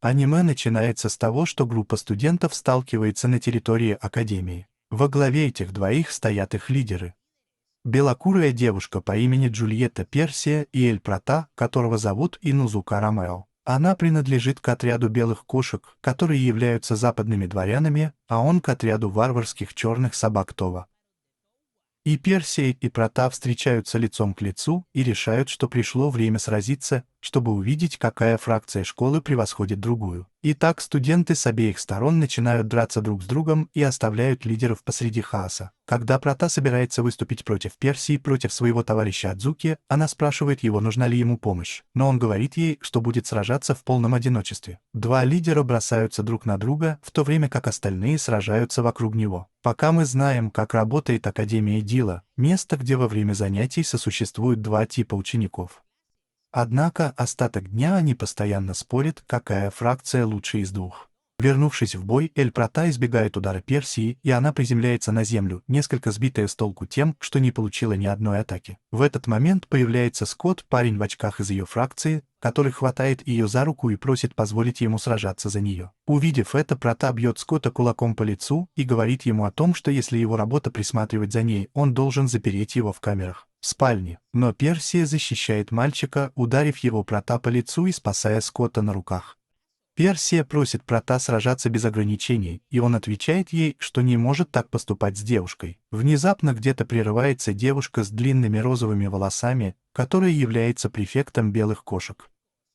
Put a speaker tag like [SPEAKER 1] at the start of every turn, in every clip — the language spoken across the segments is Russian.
[SPEAKER 1] Аниме начинается с того, что группа студентов сталкивается на территории Академии. Во главе этих двоих стоят их лидеры. Белокурая девушка по имени Джульетта Персия и Эль Прата, которого зовут Инузука Ромео. Она принадлежит к отряду белых кошек, которые являются западными дворянами, а он к отряду варварских черных собак Това. И Персия и Прата встречаются лицом к лицу и решают, что пришло время сразиться, чтобы увидеть, какая фракция школы превосходит другую. Итак, студенты с обеих сторон начинают драться друг с другом и оставляют лидеров посреди хаоса. Когда Прата собирается выступить против Персии, против своего товарища Адзуки, она спрашивает его, нужна ли ему помощь, но он говорит ей, что будет сражаться в полном одиночестве. Два лидера бросаются друг на друга, в то время как остальные сражаются вокруг него. Пока мы знаем, как работает Академия Дила, место, где во время занятий сосуществуют два типа учеников. Однако остаток дня они постоянно спорят, какая фракция лучше из двух. Вернувшись в бой, Эль Прата избегает удара Персии, и она приземляется на землю, несколько сбитая с толку тем, что не получила ни одной атаки. В этот момент появляется Скотт, парень в очках из ее фракции, который хватает ее за руку и просит позволить ему сражаться за нее. Увидев это, Прата бьет Скотта кулаком по лицу и говорит ему о том, что если его работа присматривать за ней, он должен запереть его в камерах, в спальне. Но Персия защищает мальчика, ударив его Прата по лицу и спасая Скотта на руках. Персия просит Прата сражаться без ограничений, и он отвечает ей, что не может так поступать с девушкой. Внезапно где-то прерывается девушка с длинными розовыми волосами, которая является префектом белых кошек.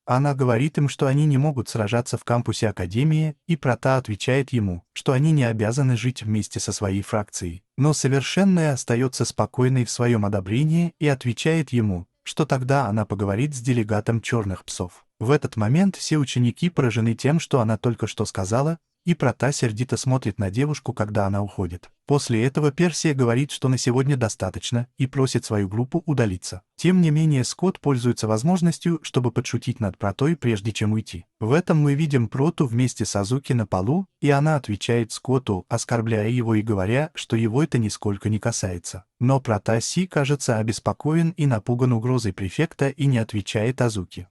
[SPEAKER 1] Она говорит им, что они не могут сражаться в кампусе Академии, и Прата отвечает ему, что они не обязаны жить вместе со своей фракцией. Но Совершенная остается спокойной в своем одобрении и отвечает ему, что тогда она поговорит с делегатом черных псов. В этот момент все ученики поражены тем, что она только что сказала, и Прата сердито смотрит на девушку, когда она уходит. После этого Персия говорит, что на сегодня достаточно, и просит свою группу удалиться. Тем не менее, Скотт пользуется возможностью, чтобы подшутить над Пратой, прежде чем уйти. В этом мы видим Проту вместе с Азуки на полу, и она отвечает Скотту, оскорбляя его и говоря, что его это нисколько не касается. Но Прата Си, кажется, обеспокоен и напуган угрозой префекта и не отвечает Азуки.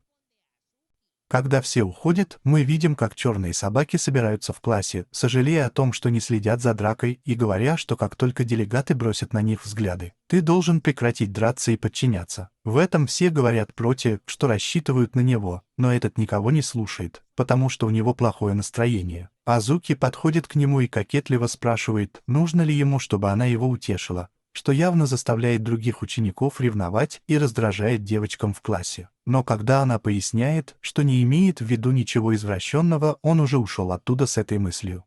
[SPEAKER 1] Когда все уходят, мы видим, как черные собаки собираются в классе, сожалея о том, что не следят за дракой, и говоря, что как только делегаты бросят на них взгляды, ты должен прекратить драться и подчиняться. В этом все говорят против, что рассчитывают на него, но этот никого не слушает, потому что у него плохое настроение. Азуки подходит к нему и кокетливо спрашивает, нужно ли ему, чтобы она его утешила, что явно заставляет других учеников ревновать и раздражает девочкам в классе. Но когда она поясняет, что не имеет в виду ничего извращенного, он уже ушел оттуда с этой мыслью.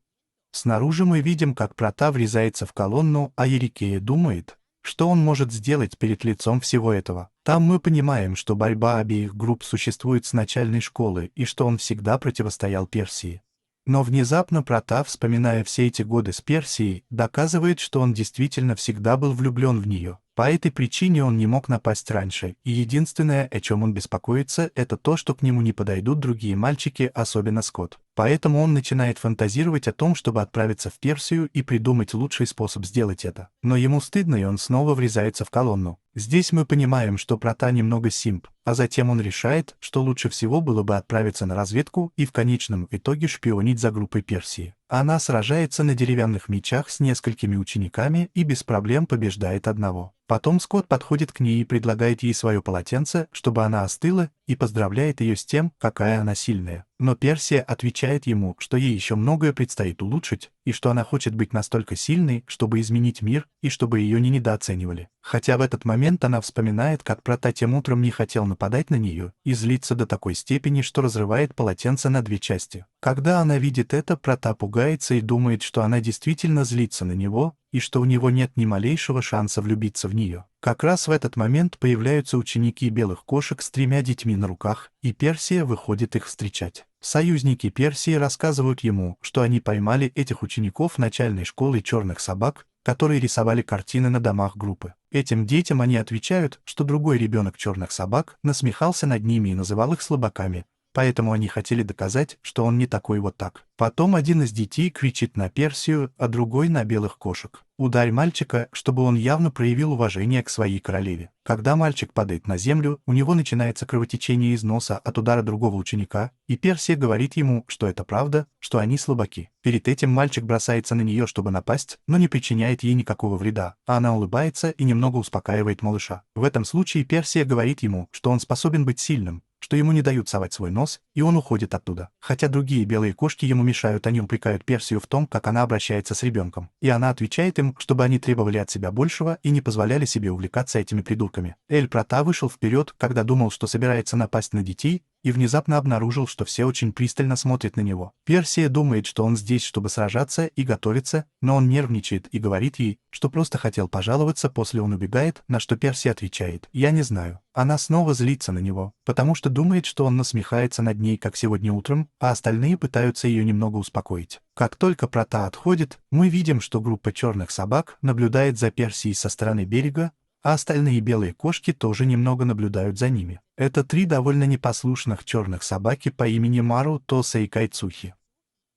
[SPEAKER 1] Снаружи мы видим, как Прата врезается в колонну, а Ерикея думает, что он может сделать перед лицом всего этого. Там мы понимаем, что борьба обеих групп существует с начальной школы и что он всегда противостоял Персии. Но внезапно Прата, вспоминая все эти годы с Персией, доказывает, что он действительно всегда был влюблен в нее. По этой причине он не мог напасть раньше, и единственное, о чем он беспокоится, это то, что к нему не подойдут другие мальчики, особенно Скотт. Поэтому он начинает фантазировать о том, чтобы отправиться в Персию и придумать лучший способ сделать это. Но ему стыдно, и он снова врезается в колонну. Здесь мы понимаем, что Прата немного симп, а затем он решает, что лучше всего было бы отправиться на разведку и в конечном итоге шпионить за группой Персии. Она сражается на деревянных мечах с несколькими учениками и без проблем побеждает одного. Потом Скотт подходит к ней и предлагает ей свое полотенце, чтобы она остыла, и поздравляет ее с тем, какая она сильная. Но Персия отвечает ему, что ей еще многое предстоит улучшить, и что она хочет быть настолько сильной, чтобы изменить мир, и чтобы ее не недооценивали. Хотя в этот момент она вспоминает, как Прата тем утром не хотел нападать на нее, и злится до такой степени, что разрывает полотенце на две части. Когда она видит это, Прата пугается и думает, что она действительно злится на него, и что у него нет ни малейшего шанса влюбиться в нее. Как раз в этот момент появляются ученики белых кошек с 3 детьми на руках, и Персия выходит их встречать. Союзники Персии рассказывают ему, что они поймали этих учеников начальной школы черных собак, которые рисовали картины на домах группы. Этим детям они отвечают, что другой ребенок черных собак насмехался над ними и называл их слабаками, поэтому они хотели доказать, что он не такой вот так. Потом один из детей кричит на Персию, а другой на белых кошек. Ударь мальчика, чтобы он явно проявил уважение к своей королеве. Когда мальчик падает на землю, у него начинается кровотечение из носа от удара другого ученика, и Персия говорит ему, что это правда, что они слабаки. Перед этим мальчик бросается на нее, чтобы напасть, но не причиняет ей никакого вреда, а она улыбается и немного успокаивает малыша. В этом случае Персия говорит ему, что он способен быть сильным, что ему не дают совать свой нос, и он уходит оттуда. Хотя другие белые кошки ему мешают, они упрекают Персию в том, как она обращается с ребенком. И она отвечает им, чтобы они требовали от себя большего и не позволяли себе увлекаться этими придурками. Эль-Прата вышел вперед, когда думал, что собирается напасть на детей, и внезапно обнаружил, что все очень пристально смотрят на него. Персия думает, что он здесь, чтобы сражаться и готовиться, но он нервничает и говорит ей, что просто хотел пожаловаться, после он убегает, на что Персия отвечает: «Я не знаю». Она снова злится на него, потому что думает, что он насмехается над ней, как сегодня утром, а остальные пытаются ее немного успокоить. Как только Прата отходит, мы видим, что группа черных собак наблюдает за Персией со стороны берега, а остальные белые кошки тоже немного наблюдают за ними. Это 3 довольно непослушных черных собаки по имени Мару, Тоса и Кайцухи.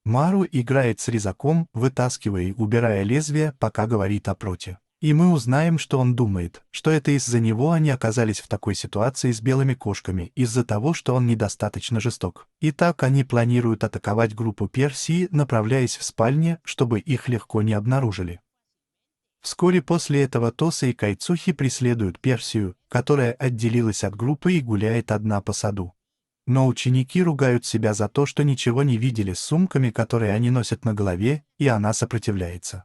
[SPEAKER 1] Мару играет с резаком, вытаскивая и убирая лезвие, пока говорит о Проте. И мы узнаем, что он думает, что это из-за него они оказались в такой ситуации с белыми кошками, из-за того, что он недостаточно жесток. Итак, они планируют атаковать группу Персии, направляясь в спальне, чтобы их легко не обнаружили. Вскоре после этого Тоса и Кайцухи преследуют Персию, которая отделилась от группы и гуляет одна по саду. Но ученики ругают себя за то, что ничего не видели с сумками, которые они носят на голове, и она сопротивляется.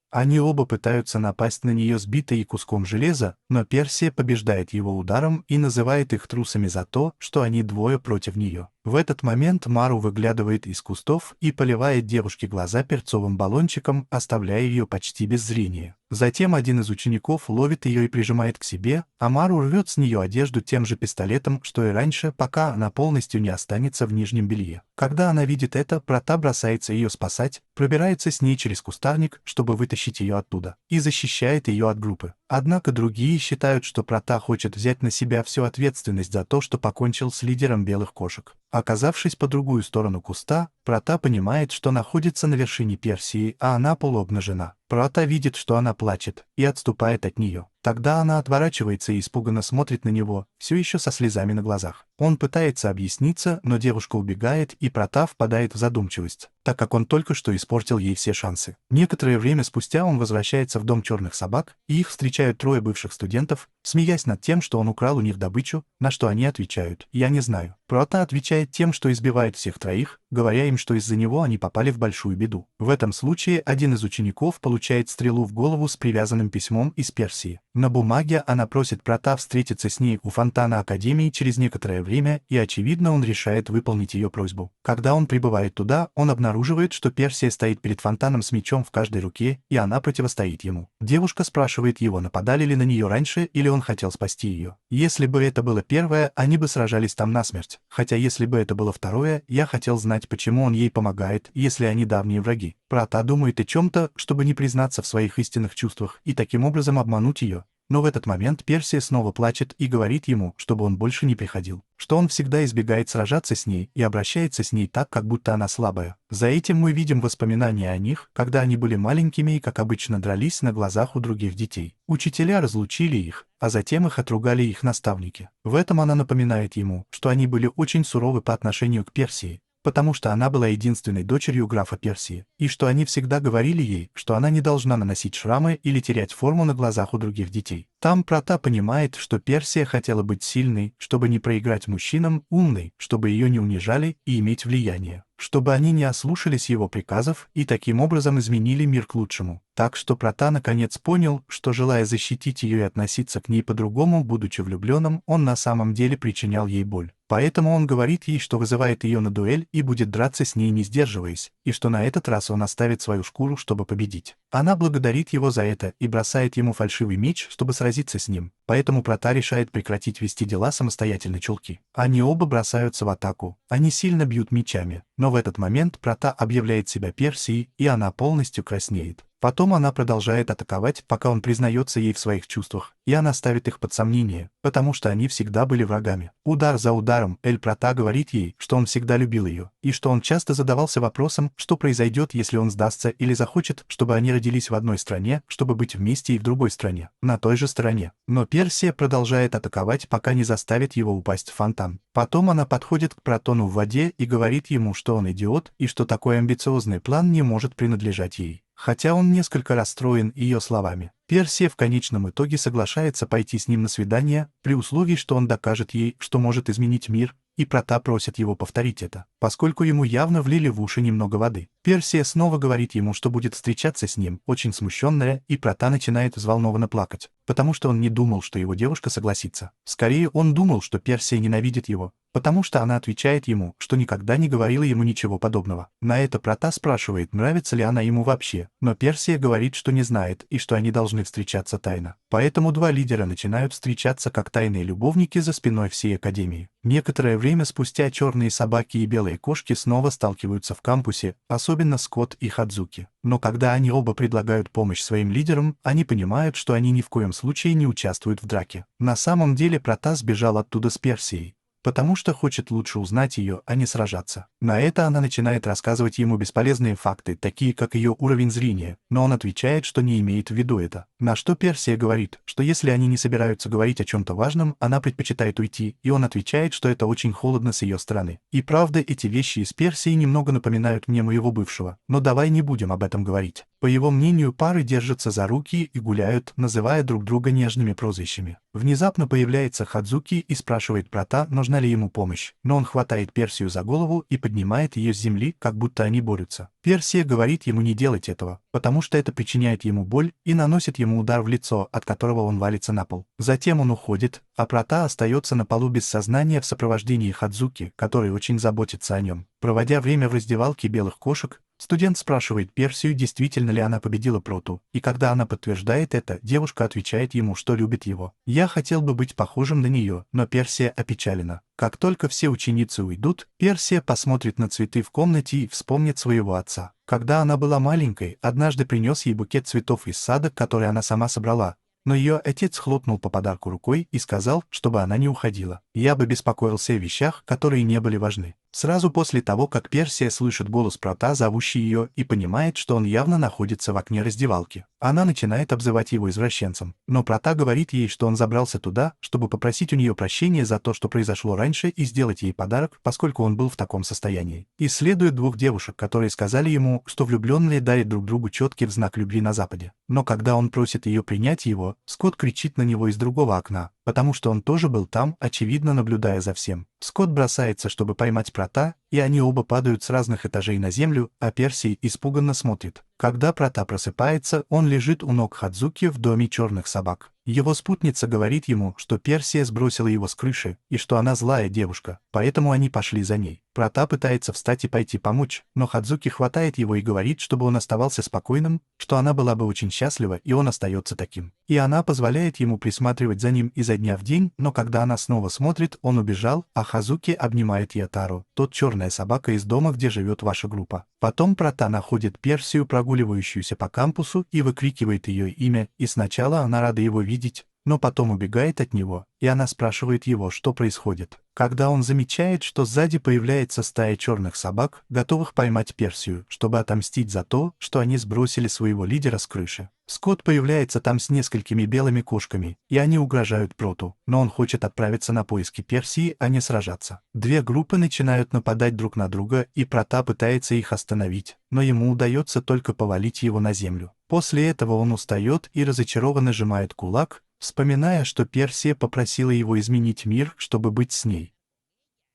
[SPEAKER 1] Они оба пытаются напасть на нее сбитой и куском железа, но Персия побеждает его ударом и называет их трусами за то, что они двое против нее. В этот момент Мару выглядывает из кустов и поливает девушке глаза перцовым баллончиком, оставляя ее почти без зрения. Затем один из учеников ловит ее и прижимает к себе, а Мару рвет с нее одежду тем же пистолетом, что и раньше, пока она полностью не останется в нижнем белье. Когда она видит это, Прата бросается ее спасать, пробирается с ней через кустарник, чтобы вытащить ее оттуда, и защищает ее от группы. Однако другие считают, что Прата хочет взять на себя всю ответственность за то, что покончил с лидером белых кошек. Оказавшись по другую сторону куста, Прата понимает, что находится на вершине Персии, а она полуобнажена. Прата видит, что она плачет, и отступает от нее. Тогда она отворачивается и испуганно смотрит на него, все еще со слезами на глазах. Он пытается объясниться, но девушка убегает, и Прата впадает в задумчивость, так как он только что испортил ей все шансы. Некоторое время спустя он возвращается в дом черных собак, и их встречают 3 бывших студентов, смеясь над тем, что он украл у них добычу, на что они отвечают: «Я не знаю». Прата отвечает тем, что избивает всех 3, говоря им, что из-за него они попали в большую беду. В этом случае один из учеников получает стрелу в голову с привязанным письмом из Персии. На бумаге она просит Прата встретиться с ней у фонтана Академии через некоторое время, и очевидно он решает выполнить ее просьбу. Когда он прибывает туда, он обнаруживает, что Персия стоит перед фонтаном с мечом в каждой руке, и она противостоит ему. Девушка спрашивает его, нападали ли на нее раньше, или он хотел спасти ее. Если бы это было первое, они бы сражались там насмерть. Хотя если бы это было второе, я хотел знать, почему он ей помогает, если они давние враги. Прата думает о чем-то, чтобы не признаться в своих истинных чувствах и таким образом обмануть ее. Но в этот момент Персия снова плачет и говорит ему, чтобы он больше не приходил, что он всегда избегает сражаться с ней и обращается с ней так, как будто она слабая. За этим мы видим воспоминания о них, когда они были маленькими и, как обычно, дрались на глазах у других детей. Учителя разлучили их, а затем их отругали их наставники. В этом она напоминает ему, что они были очень суровы по отношению к Персии, потому что она была единственной дочерью графа Персии, и что они всегда говорили ей, что она не должна наносить шрамы или терять форму на глазах у других детей. Там Прата понимает, что Персия хотела быть сильной, чтобы не проиграть мужчинам, умной, чтобы ее не унижали и иметь влияние, чтобы они не ослушались его приказов и таким образом изменили мир к лучшему. Так что Прата наконец понял, что, желая защитить ее и относиться к ней по-другому, будучи влюбленным, он на самом деле причинял ей боль. Поэтому он говорит ей, что вызывает ее на дуэль и будет драться с ней, не сдерживаясь, и что на этот раз он оставит свою шкуру, чтобы победить. Она благодарит его за это и бросает ему фальшивый меч, чтобы сразиться с ним. поэтому Прата решает прекратить вести дела самостоятельно чулки. Они оба бросаются в атаку, они сильно бьют мечами, но в этот момент Прата объявляет себя Персией, и она полностью краснеет. Потом она продолжает атаковать, пока он признается ей в своих чувствах, и она ставит их под сомнение, потому что они всегда были врагами. Удар за ударом Эль Прата говорит ей, что он всегда любил ее, и что он часто задавался вопросом, что произойдет, если он сдастся или захочет, чтобы они родились в одной стране, чтобы быть вместе и в другой стране, на той же стороне. Но Персия продолжает атаковать, пока не заставит его упасть в фонтан. Потом она подходит к Протону в воде и говорит ему, что он идиот, и что такой амбициозный план не может принадлежать ей. Хотя он несколько расстроен ее словами. Персия в конечном итоге соглашается пойти с ним на свидание, при условии, что он докажет ей, что может изменить мир, и Прата просит его повторить это, поскольку ему явно влили в уши немного воды. Персия снова говорит ему, что будет встречаться с ним, очень смущенная, и Прата начинает взволнованно плакать, потому что он не думал, что его девушка согласится. Скорее, он думал, что Персия ненавидит его, потому что она отвечает ему, что никогда не говорила ему ничего подобного. На это Прата спрашивает, нравится ли она ему вообще, но Персия говорит, что не знает и что они должны встречаться тайно. Поэтому два лидера начинают встречаться как тайные любовники за спиной всей Академии. Некоторое время спустя черные собаки и белые кошки снова сталкиваются в кампусе, особенно Скотт и Хадзуки. Но когда они оба предлагают помощь своим лидерам, они понимают, что они ни в коем случае не участвуют в драке. На самом деле Прата сбежал оттуда с Персией, потому что хочет лучше узнать ее, а не сражаться. На это она начинает рассказывать ему бесполезные факты, такие как ее уровень зрения, но он отвечает, что не имеет в виду это. На что Персия говорит, что если они не собираются говорить о чем-то важном, она предпочитает уйти, и он отвечает, что это очень холодно с ее стороны. И правда, эти вещи из Персии немного напоминают мне моего бывшего, но давай не будем об этом говорить. По его мнению, пары держатся за руки и гуляют, называя друг друга нежными прозвищами. Внезапно появляется Хадзуки и спрашивает Прата, нужна ли ему помощь, но он хватает Персию за голову и поднимает ее с земли, как будто они борются. Персия говорит ему не делать этого, потому что это причиняет ему боль и наносит ему удар в лицо, от которого он валится на пол. Затем он уходит, а Прата остается на полу без сознания в сопровождении Хадзуки, который очень заботится о нем. Проводя время в раздевалке белых кошек, студент спрашивает Персию, действительно ли она победила Проту, и когда она подтверждает это, девушка отвечает ему, что любит его. «Я хотел бы быть похожим на нее, но Персия опечалена». Как только все ученицы уйдут, Персия посмотрит на цветы в комнате и вспомнит своего отца. Когда она была маленькой, однажды принес ей букет цветов из сада, который она сама собрала, но ее отец хлопнул по подарку рукой и сказал, чтобы она не уходила. Я бы беспокоился о вещах, которые не были важны. Сразу после того, как Персия слышит голос Прота, зовущий ее, и понимает, что он явно находится в окне раздевалки, она начинает обзывать его извращенцем. Но Прота говорит ей, что он забрался туда, чтобы попросить у нее прощения за то, что произошло раньше, и сделать ей подарок, поскольку он был в таком состоянии. Исследует двух девушек, которые сказали ему, что влюбленные дарят друг другу четки в знак любви на Западе. Но когда он просит ее принять его, Скотт кричит на него из другого окна, потому что он тоже был там, очевидно наблюдая за всем. Скотт бросается, чтобы поймать Прота, и они оба падают с разных этажей на землю, а Персий испуганно смотрит. Когда Прота просыпается, он лежит у ног Хадзуки в доме черных собак. Его спутница говорит ему, что Персия сбросила его с крыши, и что она злая девушка, поэтому они пошли за ней. Прота пытается встать и пойти помочь, но Хадзуки хватает его и говорит, чтобы он оставался спокойным, что она была бы очень счастлива, и он остается таким. И она позволяет ему присматривать за ним изо дня в день, но когда она снова смотрит, он убежал, а Хадзуки обнимает Ятару, тот черная собака из дома, где живет ваша группа. Потом Прота находит Персию, прогуливающуюся по кампусу, и выкрикивает ее имя, и сначала она рада его видеть, но потом убегает от него, и она спрашивает его, что происходит. Когда он замечает, что сзади появляется стая черных собак, готовых поймать Персию, чтобы отомстить за то, что они сбросили своего лидера с крыши. Скотт появляется там с несколькими белыми кошками, и они угрожают Проту, но он хочет отправиться на поиски Персии, а не сражаться. Две группы начинают нападать друг на друга, и Прота пытается их остановить, но ему удается только повалить его на землю. После этого он устает и разочарованно сжимает кулак, вспоминая, что Персия попросила его изменить мир, чтобы быть с ней.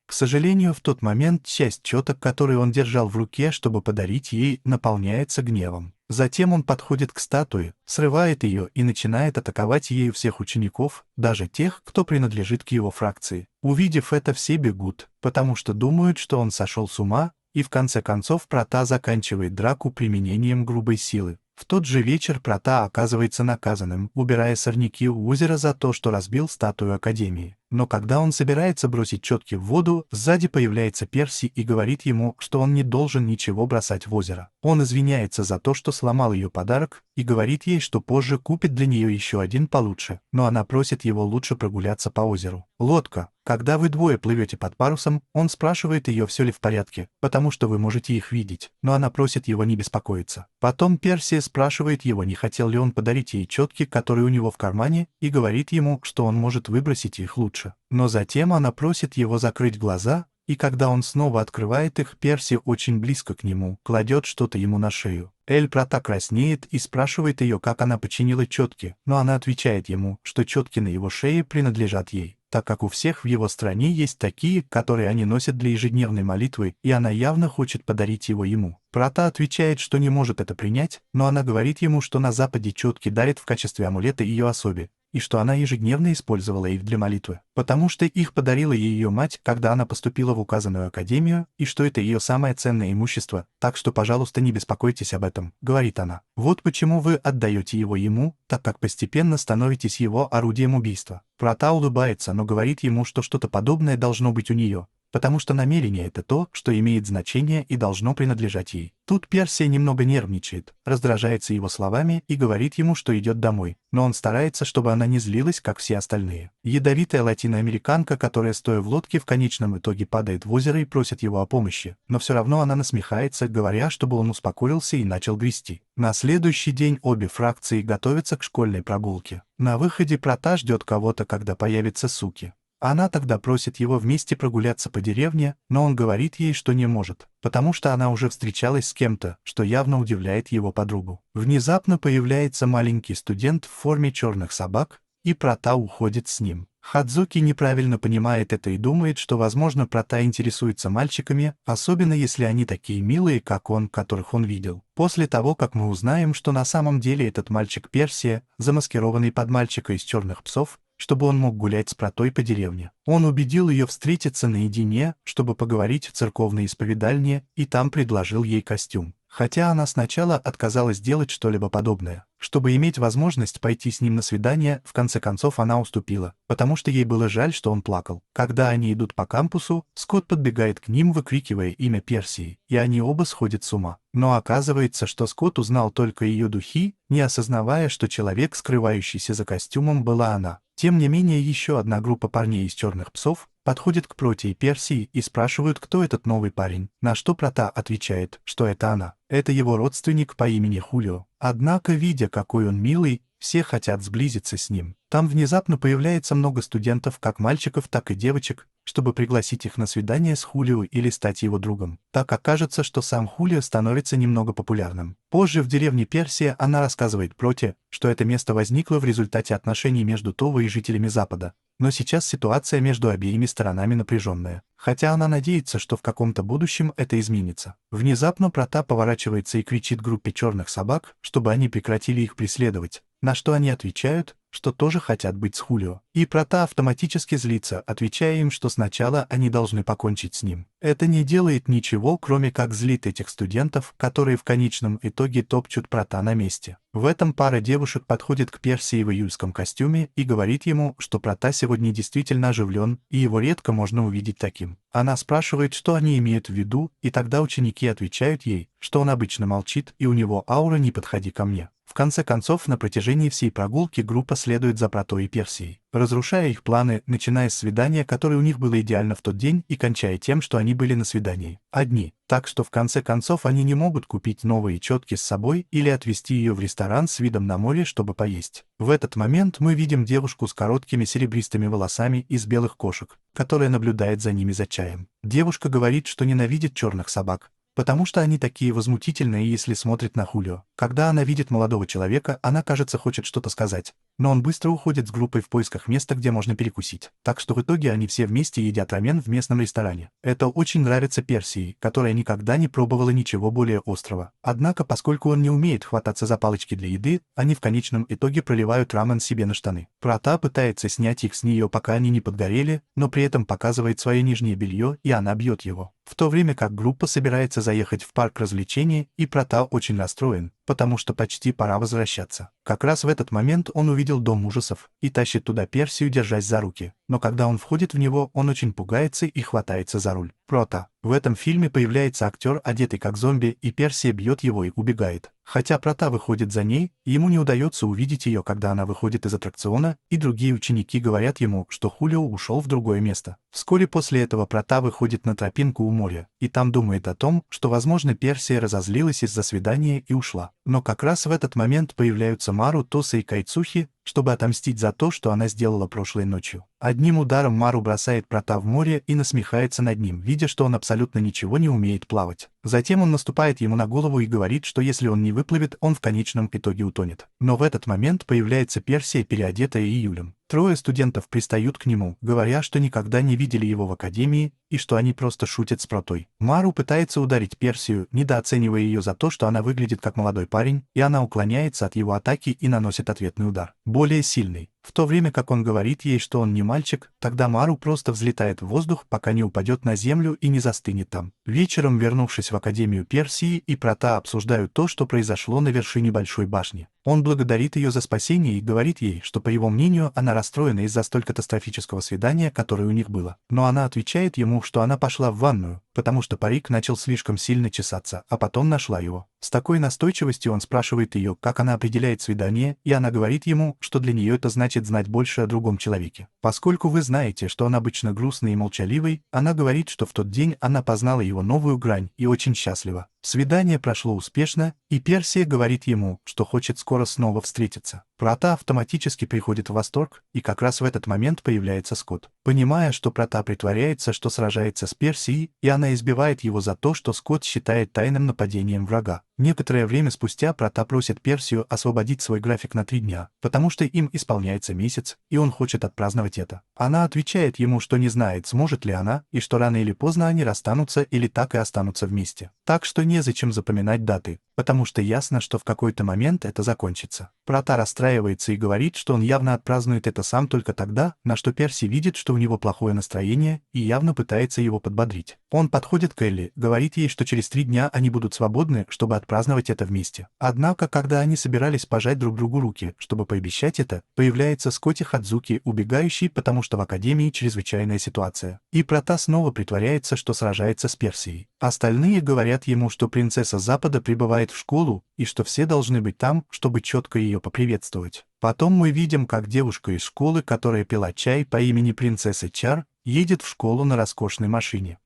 [SPEAKER 1] К сожалению, в тот момент часть четок, которые он держал в руке, чтобы подарить ей, наполняется гневом. Затем он подходит к статуе, срывает ее и начинает атаковать ею всех учеников, даже тех, кто принадлежит к его фракции. Увидев это, все бегут, потому что думают, что он сошел с ума, и в конце концов Прота заканчивает драку применением грубой силы. В тот же вечер Прота оказывается наказанным, убирая сорняки у озера за то, что разбил статую Академии. Но когда он собирается бросить четки в воду, сзади появляется Перси и говорит ему, что он не должен ничего бросать в озеро. Он извиняется за то, что сломал ее подарок, и говорит ей, что позже купит для нее еще один получше, но она просит его лучше прогуляться по озеру. Лодка. Когда вы двое плывете под парусом, он спрашивает ее, все ли в порядке, потому что вы можете их видеть, но она просит его не беспокоиться. Потом Персия спрашивает его, не хотел ли он подарить ей четки, которые у него в кармане, и говорит ему, что он может выбросить их лучше. Но затем она просит его закрыть глаза, и когда он снова открывает их, Перси очень близко к нему, кладет что-то ему на шею. Прота краснеет и спрашивает ее, как она починила четки, но она отвечает ему, что четки на его шее принадлежат ей, так как у всех в его стране есть такие, которые они носят для ежедневной молитвы, и она явно хочет подарить его ему. Прота отвечает, что не может это принять, но она говорит ему, что на Западе четки дарят в качестве амулета ее особе, и что она ежедневно использовала их для молитвы, потому что их подарила ей ее мать, когда она поступила в указанную академию, и что это ее самое ценное имущество, так что, пожалуйста, не беспокойтесь об этом, говорит она. Вот почему вы отдаете его ему, так как постепенно становитесь его орудием убийства. Прота улыбается, но говорит ему, что что-то подобное должно быть у нее, потому что намерение — это то, что имеет значение и должно принадлежать ей. Тут Персия немного нервничает, раздражается его словами и говорит ему, что идет домой, но он старается, чтобы она не злилась, как все остальные. Ядовитая латиноамериканка, которая, стоя в лодке, в конечном итоге падает в озеро и просит его о помощи, но все равно она насмехается, говоря, чтобы он успокоился и начал грести. На следующий день обе фракции готовятся к школьной прогулке. На выходе Прота ждет кого-то, когда появятся суки. Она тогда просит его вместе прогуляться по деревне, но он говорит ей, что не может, потому что она уже встречалась с кем-то, что явно удивляет его подругу. Внезапно появляется маленький студент в форме черных собак, и Прота уходит с ним. Хадзуки неправильно понимает это и думает, что, возможно, Прота интересуется мальчиками, особенно если они такие милые, как он, которых он видел. После того, как мы узнаем, что на самом деле этот мальчик Персия, замаскированный под мальчика из черных псов, чтобы он мог гулять с Протой по деревне. Он убедил ее встретиться наедине, чтобы поговорить в церковной исповедальне, и там предложил ей костюм. Хотя она сначала отказалась делать что-либо подобное. Чтобы иметь возможность пойти с ним на свидание, в конце концов она уступила, потому что ей было жаль, что он плакал. Когда они идут по кампусу, Скотт подбегает к ним, выкрикивая имя Персии, и они оба сходят с ума. Но оказывается, что Скотт узнал только ее духи, не осознавая, что человек, скрывающийся за костюмом, была она. Тем не менее, еще одна группа парней из черных псов подходит к Проте и Персии и спрашивают, кто этот новый парень, на что Прота отвечает, что это она. Это его родственник по имени Хулио. Однако, видя, какой он милый, все хотят сблизиться с ним. Там внезапно появляется много студентов, как мальчиков, так и девочек, чтобы пригласить их на свидание с Хулио или стать его другом. Так окажется, что сам Хулио становится немного популярным. Позже в деревне Персия она рассказывает Проте, что это место возникло в результате отношений между Това и жителями Запада. Но сейчас ситуация между обеими сторонами напряженная. Хотя она надеется, что в каком-то будущем это изменится. Внезапно Прота поворачивается и кричит группе черных собак, чтобы они прекратили их преследовать, на что они отвечают, что тоже хотят быть с Хулио. И Прота автоматически злится, отвечая им, что сначала они должны покончить с ним. Это не делает ничего, кроме как злит этих студентов, которые в конечном итоге топчут Прота на месте. В этом пара девушек подходит к Персии в июльском костюме и говорит ему, что Прота сегодня действительно оживлен, и его редко можно увидеть таким. Она спрашивает, что они имеют в виду, и тогда ученики отвечают ей, что он обычно молчит, и у него аура «не подходи ко мне». В конце концов, на протяжении всей прогулки группа следует за Протой и Персией, разрушая их планы, начиная с свидания, которое у них было идеально в тот день, и кончая тем, что они были на свидании одни. Так что в конце концов они не могут купить новые четки с собой или отвезти ее в ресторан с видом на море, чтобы поесть. В этот момент мы видим девушку с короткими серебристыми волосами из белых кошек, которая наблюдает за ними за чаем. Девушка говорит, что ненавидит черных собак, потому что они такие возмутительные, если смотрят на Хулио. Когда она видит молодого человека, она, кажется, хочет что-то сказать, но он быстро уходит с группой в поисках места, где можно перекусить. Так что в итоге они все вместе едят рамен в местном ресторане. Это очень нравится Персии, которая никогда не пробовала ничего более острого. Однако, поскольку он не умеет хвататься за палочки для еды, они в конечном итоге проливают рамен себе на штаны. Прота пытается снять их с нее, пока они не подгорели, но при этом показывает свое нижнее белье, и она бьет его. В то время как группа собирается заехать в парк развлечений, и Прата очень расстроен, потому что почти пора возвращаться. Как раз в этот момент он увидел дом ужасов и тащит туда Персию, держась за руки. Но когда он входит в него, он очень пугается и хватается за руль. Прата. В этом фильме появляется актер, одетый как зомби, и Персия бьет его и убегает. Хотя Прата выходит за ней, ему не удается увидеть ее, когда она выходит из аттракциона, и другие ученики говорят ему, что Хулио ушел в другое место. Вскоре после этого Прата выходит на тропинку у моря, и там думает о том, что, возможно, Персия разозлилась из-за свидания и ушла. Но как раз в этот момент появляются Мару, Тоса и Кайцухи, чтобы отомстить за то, что она сделала прошлой ночью. Одним ударом Мару бросает Прата в море и насмехается над ним, видя, что он абсолютно ничего не умеет плавать. Затем он наступает ему на голову и говорит, что если он не выплывет, он в конечном итоге утонет. Но в этот момент появляется Персия, переодетая Июлем. Трое студентов пристают к нему, говоря, что никогда не видели его в академии и что они просто шутят с Протой. Мару пытается ударить Персию, недооценивая ее за то, что она выглядит как молодой парень, и она уклоняется от его атаки и наносит ответный удар, более сильный. В то время как он говорит ей, что он не мальчик, тогда Мару просто взлетает в воздух, пока не упадет на землю и не застынет там. Вечером, вернувшись в Академию, Персии и Прота обсуждают то, что произошло на вершине Большой башни. Он благодарит ее за спасение и говорит ей, что, по его мнению, она расстроена из-за столь катастрофического свидания, которое у них было. Но она отвечает ему, что она пошла в ванную, потому что парик начал слишком сильно чесаться, а потом нашла его. С такой настойчивостью он спрашивает ее, как она определяет свидание, и она говорит ему, что для нее это значит знать больше о другом человеке. Поскольку вы знаете, что он обычно грустный и молчаливый, она говорит, что в тот день она познала его новую грань и очень счастлива. Свидание прошло успешно, и Персия говорит ему, что хочет скоро снова встретиться. Прота автоматически приходит в восторг, и как раз в этот момент появляется Скотт. Понимая, что Прота притворяется, что сражается с Персией, и она избивает его за то, что Скотт считает тайным нападением врага. Некоторое время спустя Прота просит Персию освободить свой график на 3 дня, потому что им исполняется месяц, и он хочет отпраздновать это. Она отвечает ему, что не знает, сможет ли она, и что рано или поздно они расстанутся или так и останутся вместе. Так что незачем запоминать даты, потому что ясно, что в какой-то момент это закончится. Прота расстраивается и говорит, что он явно отпразднует это сам только тогда, на что Перси видит, что у него плохое настроение, и явно пытается его подбодрить. Он подходит к Элли, говорит ей, что через 3 дня они будут свободны, чтобы отпраздновать это вместе. Однако, когда они собирались пожать друг другу руки, чтобы пообещать это, появляется Скотти Хадзуки, убегающий, потому что в Академии чрезвычайная ситуация. И Прота снова притворяется, что сражается с Персией. Остальные говорят ему, что принцесса Запада прибывает в школу, и что все должны быть там, чтобы четко ее поприветствовать. Потом мы видим, как девушка из школы, которая пила чай по имени принцесса Чар, едет в школу на роскошной машине.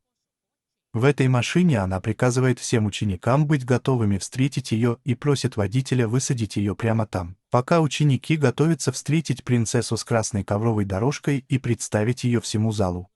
[SPEAKER 1] В этой машине она приказывает всем ученикам быть готовыми встретить ее и просит водителя высадить ее прямо там. Пока ученики готовятся встретить принцессу с красной ковровой дорожкой и представить ее всему залу.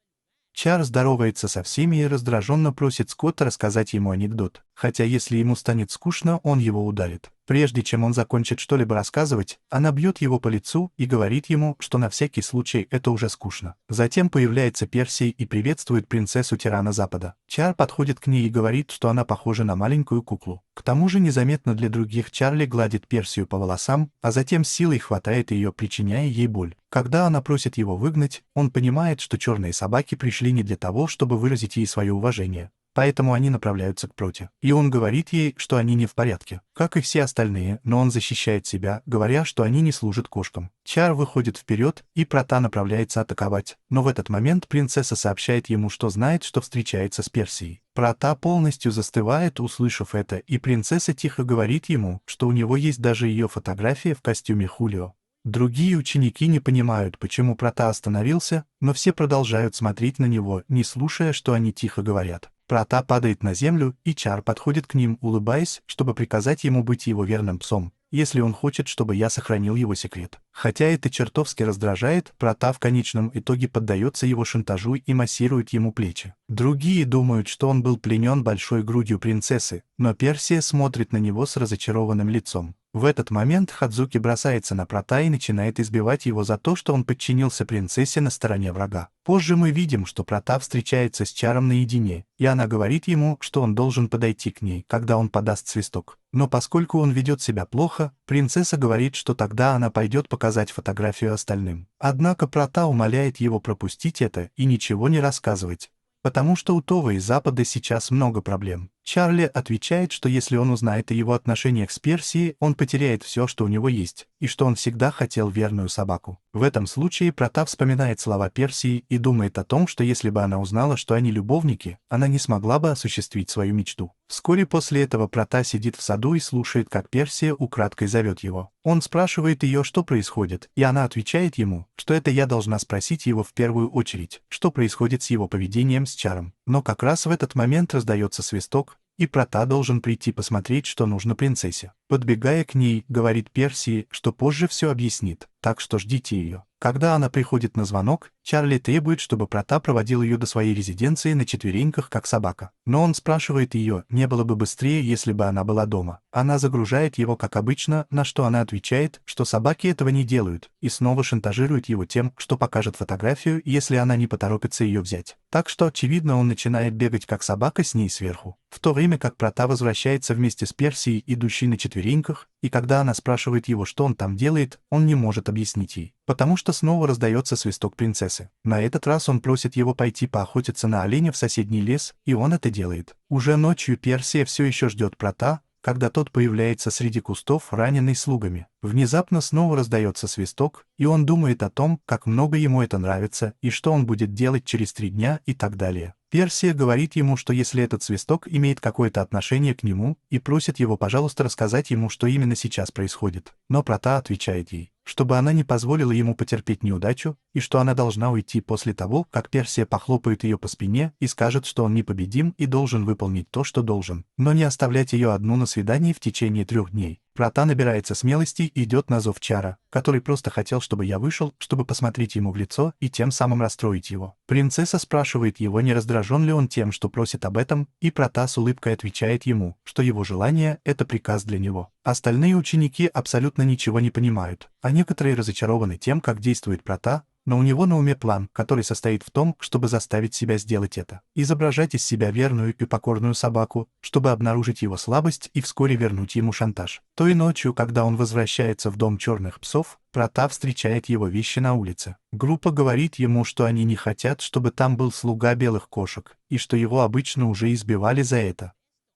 [SPEAKER 1] Чар здоровается со всеми и раздраженно просит Скотта рассказать ему анекдот, хотя если ему станет скучно, он его ударит. Прежде чем он закончит что-либо рассказывать, она бьет его по лицу и говорит ему, что на всякий случай это уже скучно. Затем появляется Персия и приветствует принцессу Тирана Запада. Чар подходит к ней и говорит, что она похожа на маленькую куклу. К тому же незаметно для других Чарли гладит Персию по волосам, а затем силой хватает ее, причиняя ей боль. Когда она просит его выгнать, он понимает, что черные собаки пришли не для того, чтобы выразить ей свое уважение. Поэтому они направляются к Проте. И он говорит ей, что они не в порядке, как и все остальные, но он защищает себя, говоря, что они не служат кошкам. Чар выходит вперед, и Прота направляется атаковать, но в этот момент принцесса сообщает ему, что знает, что встречается с Персией. Прота полностью застывает, услышав это, и принцесса тихо говорит ему, что у него есть даже ее фотография в костюме Хулио. Другие ученики не понимают, почему Прота остановился, но все продолжают смотреть на него, не слушая, что они тихо говорят. Прота падает на землю, и Чар подходит к ним, улыбаясь, чтобы приказать ему быть его верным псом, если он хочет, чтобы я сохранил его секрет. Хотя это чертовски раздражает, Прота в конечном итоге поддается его шантажу и массирует ему плечи. Другие думают, что он был пленен большой грудью принцессы, но Персия смотрит на него с разочарованным лицом. В этот момент Хадзуки бросается на Прота и начинает избивать его за то, что он подчинился принцессе на стороне врага. Позже мы видим, что Прота встречается с Чаром наедине, и она говорит ему, что он должен подойти к ней, когда он подаст свисток. Но поскольку он ведет себя плохо, принцесса говорит, что тогда она пойдет показать фотографию остальным. Однако Прота умоляет его пропустить это и ничего не рассказывать, потому что у Това и Запада сейчас много проблем. Чарли отвечает, что если он узнает о его отношениях с Персией, он потеряет все, что у него есть, и что он всегда хотел верную собаку. В этом случае Прата вспоминает слова Персии и думает о том, что если бы она узнала, что они любовники, она не смогла бы осуществить свою мечту. Вскоре после этого Прата сидит в саду и слушает, как Персия украдкой зовет его. Он спрашивает ее, что происходит, и она отвечает ему, что это я должна спросить его в первую очередь, что происходит с его поведением с Чаром. Но как раз в этот момент раздается свисток, и Прата должен прийти посмотреть, что нужно принцессе. Подбегая к ней, говорит Персии, что позже все объяснит, так что ждите ее. Когда она приходит на звонок, Чарли требует, чтобы Прата проводил ее до своей резиденции на четвереньках, как собака. Но он спрашивает ее, не было бы быстрее, если бы она была дома. Она загружает его, как обычно, на что она отвечает, что собаки этого не делают, и снова шантажирует его тем, что покажет фотографию, если она не поторопится ее взять. Так что, очевидно, он начинает бегать, как собака, с ней сверху. В то время как Прата возвращается вместе с Персией, идущей на четвереньках, и когда она спрашивает его, что он там делает, он не может объяснить ей, потому что снова раздается свисток принцессы. На этот раз он просит его пойти поохотиться на оленя в соседний лес, и он это делает. Уже ночью Персия все еще ждет Прата, когда тот появляется среди кустов, раненый слугами. Внезапно снова раздается свисток, и он думает о том, как много ему это нравится, и что он будет делать через 3 дня и так далее. Персия говорит ему, что если этот свисток имеет какое-то отношение к нему, и просит его, пожалуйста, рассказать ему, что именно сейчас происходит. Но Прата отвечает ей, чтобы она не позволила ему потерпеть неудачу, и что она должна уйти после того, как Персия похлопает ее по спине и скажет, что он непобедим и должен выполнить то, что должен, но не оставлять ее одну на свидании в течение 3 дней. Прата набирается смелости и идет на зов Чара, который просто хотел, чтобы я вышел, чтобы посмотреть ему в лицо и тем самым расстроить его. Принцесса спрашивает его, не раздражен ли он тем, что просит об этом, и Прата с улыбкой отвечает ему, что его желание — это приказ для него. Остальные ученики абсолютно ничего не понимают, а некоторые разочарованы тем, как действует Прата, но у него на уме план, который состоит в том, чтобы заставить себя сделать это. Изображать из себя верную и покорную собаку, чтобы обнаружить его слабость и вскоре вернуть ему шантаж. Той ночью, когда он возвращается в дом черных псов, Прата встречает его вещи на улице. Группа говорит ему, что они не хотят, чтобы там был слуга белых кошек, и что его обычно уже избивали за это.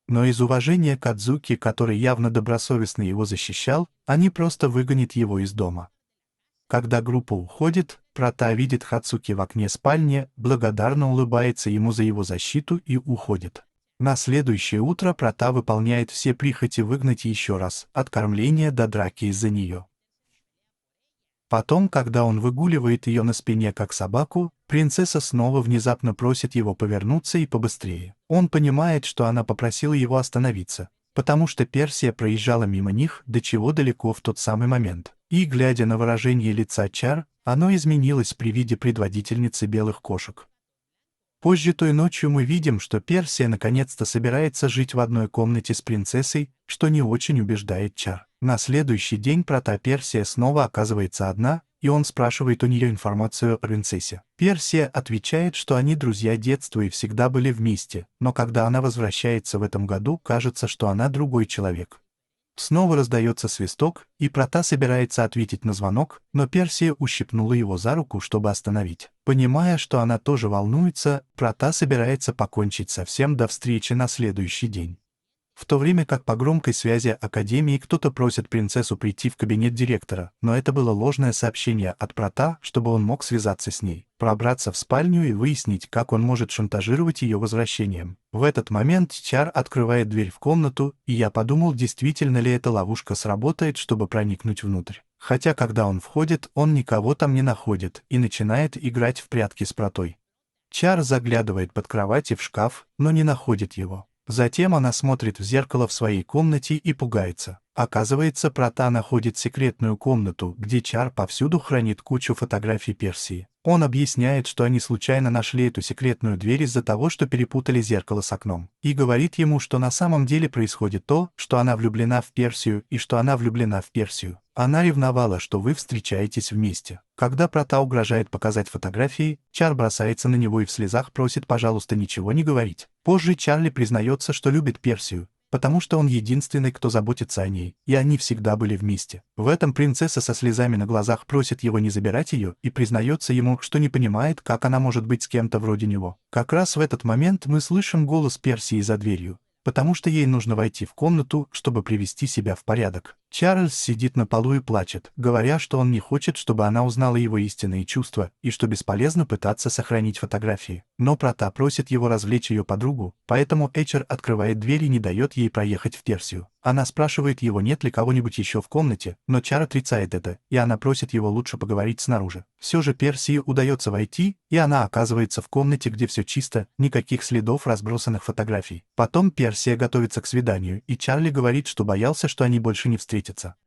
[SPEAKER 1] Но из уважения к Адзуки, который явно добросовестно его защищал, они просто выгонят его из дома. Когда группа уходит, Прата видит Хацуки в окне спальни, благодарно улыбается ему за его защиту и уходит. На следующее утро Прата выполняет все прихоти выгнать еще раз, от кормления до драки из-за нее. Потом, когда он выгуливает ее на спине как собаку, принцесса снова внезапно просит его повернуться и побыстрее. Он понимает, что она попросила его остановиться, потому что Персия проезжала мимо них до чего далеко в тот самый момент. И, глядя на выражение лица Чар, оно изменилось при виде предводительницы белых кошек. Позже той ночью мы видим, что Персия наконец-то собирается жить в одной комнате с принцессой, что не очень убеждает Чар. На следующий день Прата Персия снова оказывается одна, и он спрашивает у нее информацию о принцессе. Персия отвечает, что они друзья детства и всегда были вместе, но когда она возвращается в этом году, кажется, что она другой человек. Снова раздается свисток, и Прата собирается ответить на звонок, но Персия ущипнула его за руку, чтобы остановить. Понимая, что она тоже волнуется, Прата собирается покончить со всем до встречи на следующий день. В то время как по громкой связи Академии кто-то просит принцессу прийти в кабинет директора, но это было ложное сообщение от Прата, чтобы он мог связаться с ней, пробраться в спальню и выяснить, как он может шантажировать ее возвращением. В этот момент Чар открывает дверь в комнату, и я подумал, действительно ли эта ловушка сработает, чтобы проникнуть внутрь. Хотя когда он входит, он никого там не находит и начинает играть в прятки с Пратой. Чар заглядывает под кровать и в шкаф, но не находит его. Затем она смотрит в зеркало в своей комнате и пугается. Оказывается, Прата находит секретную комнату, где Чар повсюду хранит кучу фотографий Персии. Он объясняет, что они случайно нашли эту секретную дверь из-за того, что перепутали зеркало с окном. И говорит ему, что на самом деле происходит то, что она влюблена в Персию и что она влюблена в Персию. Она ревновала, что вы встречаетесь вместе. Когда Прата угрожает показать фотографии, Чар бросается на него и в слезах просит, пожалуйста, ничего не говорить. Позже Чарли признается, что любит Персию, потому что он единственный, кто заботится о ней, и они всегда были вместе. В этом принцесса со слезами на глазах просит его не забирать ее и признается ему, что не понимает, как она может быть с кем-то вроде него. Как раз в этот момент мы слышим голос Персии за дверью, потому что ей нужно войти в комнату, чтобы привести себя в порядок. Чарльз сидит на полу и плачет, говоря, что он не хочет, чтобы она узнала его истинные чувства, и что бесполезно пытаться сохранить фотографии. Но Прата просит его развлечь ее подругу, поэтому Эчер открывает дверь и не дает ей проехать в Персию. Она спрашивает его, нет ли кого-нибудь еще в комнате, но Чар отрицает это, и она просит его лучше поговорить снаружи. Все же Персии удается войти, и она оказывается в комнате, где все чисто, никаких следов разбросанных фотографий. Потом Персия готовится к свиданию, и Чарли говорит, что боялся, что они больше не встретятся.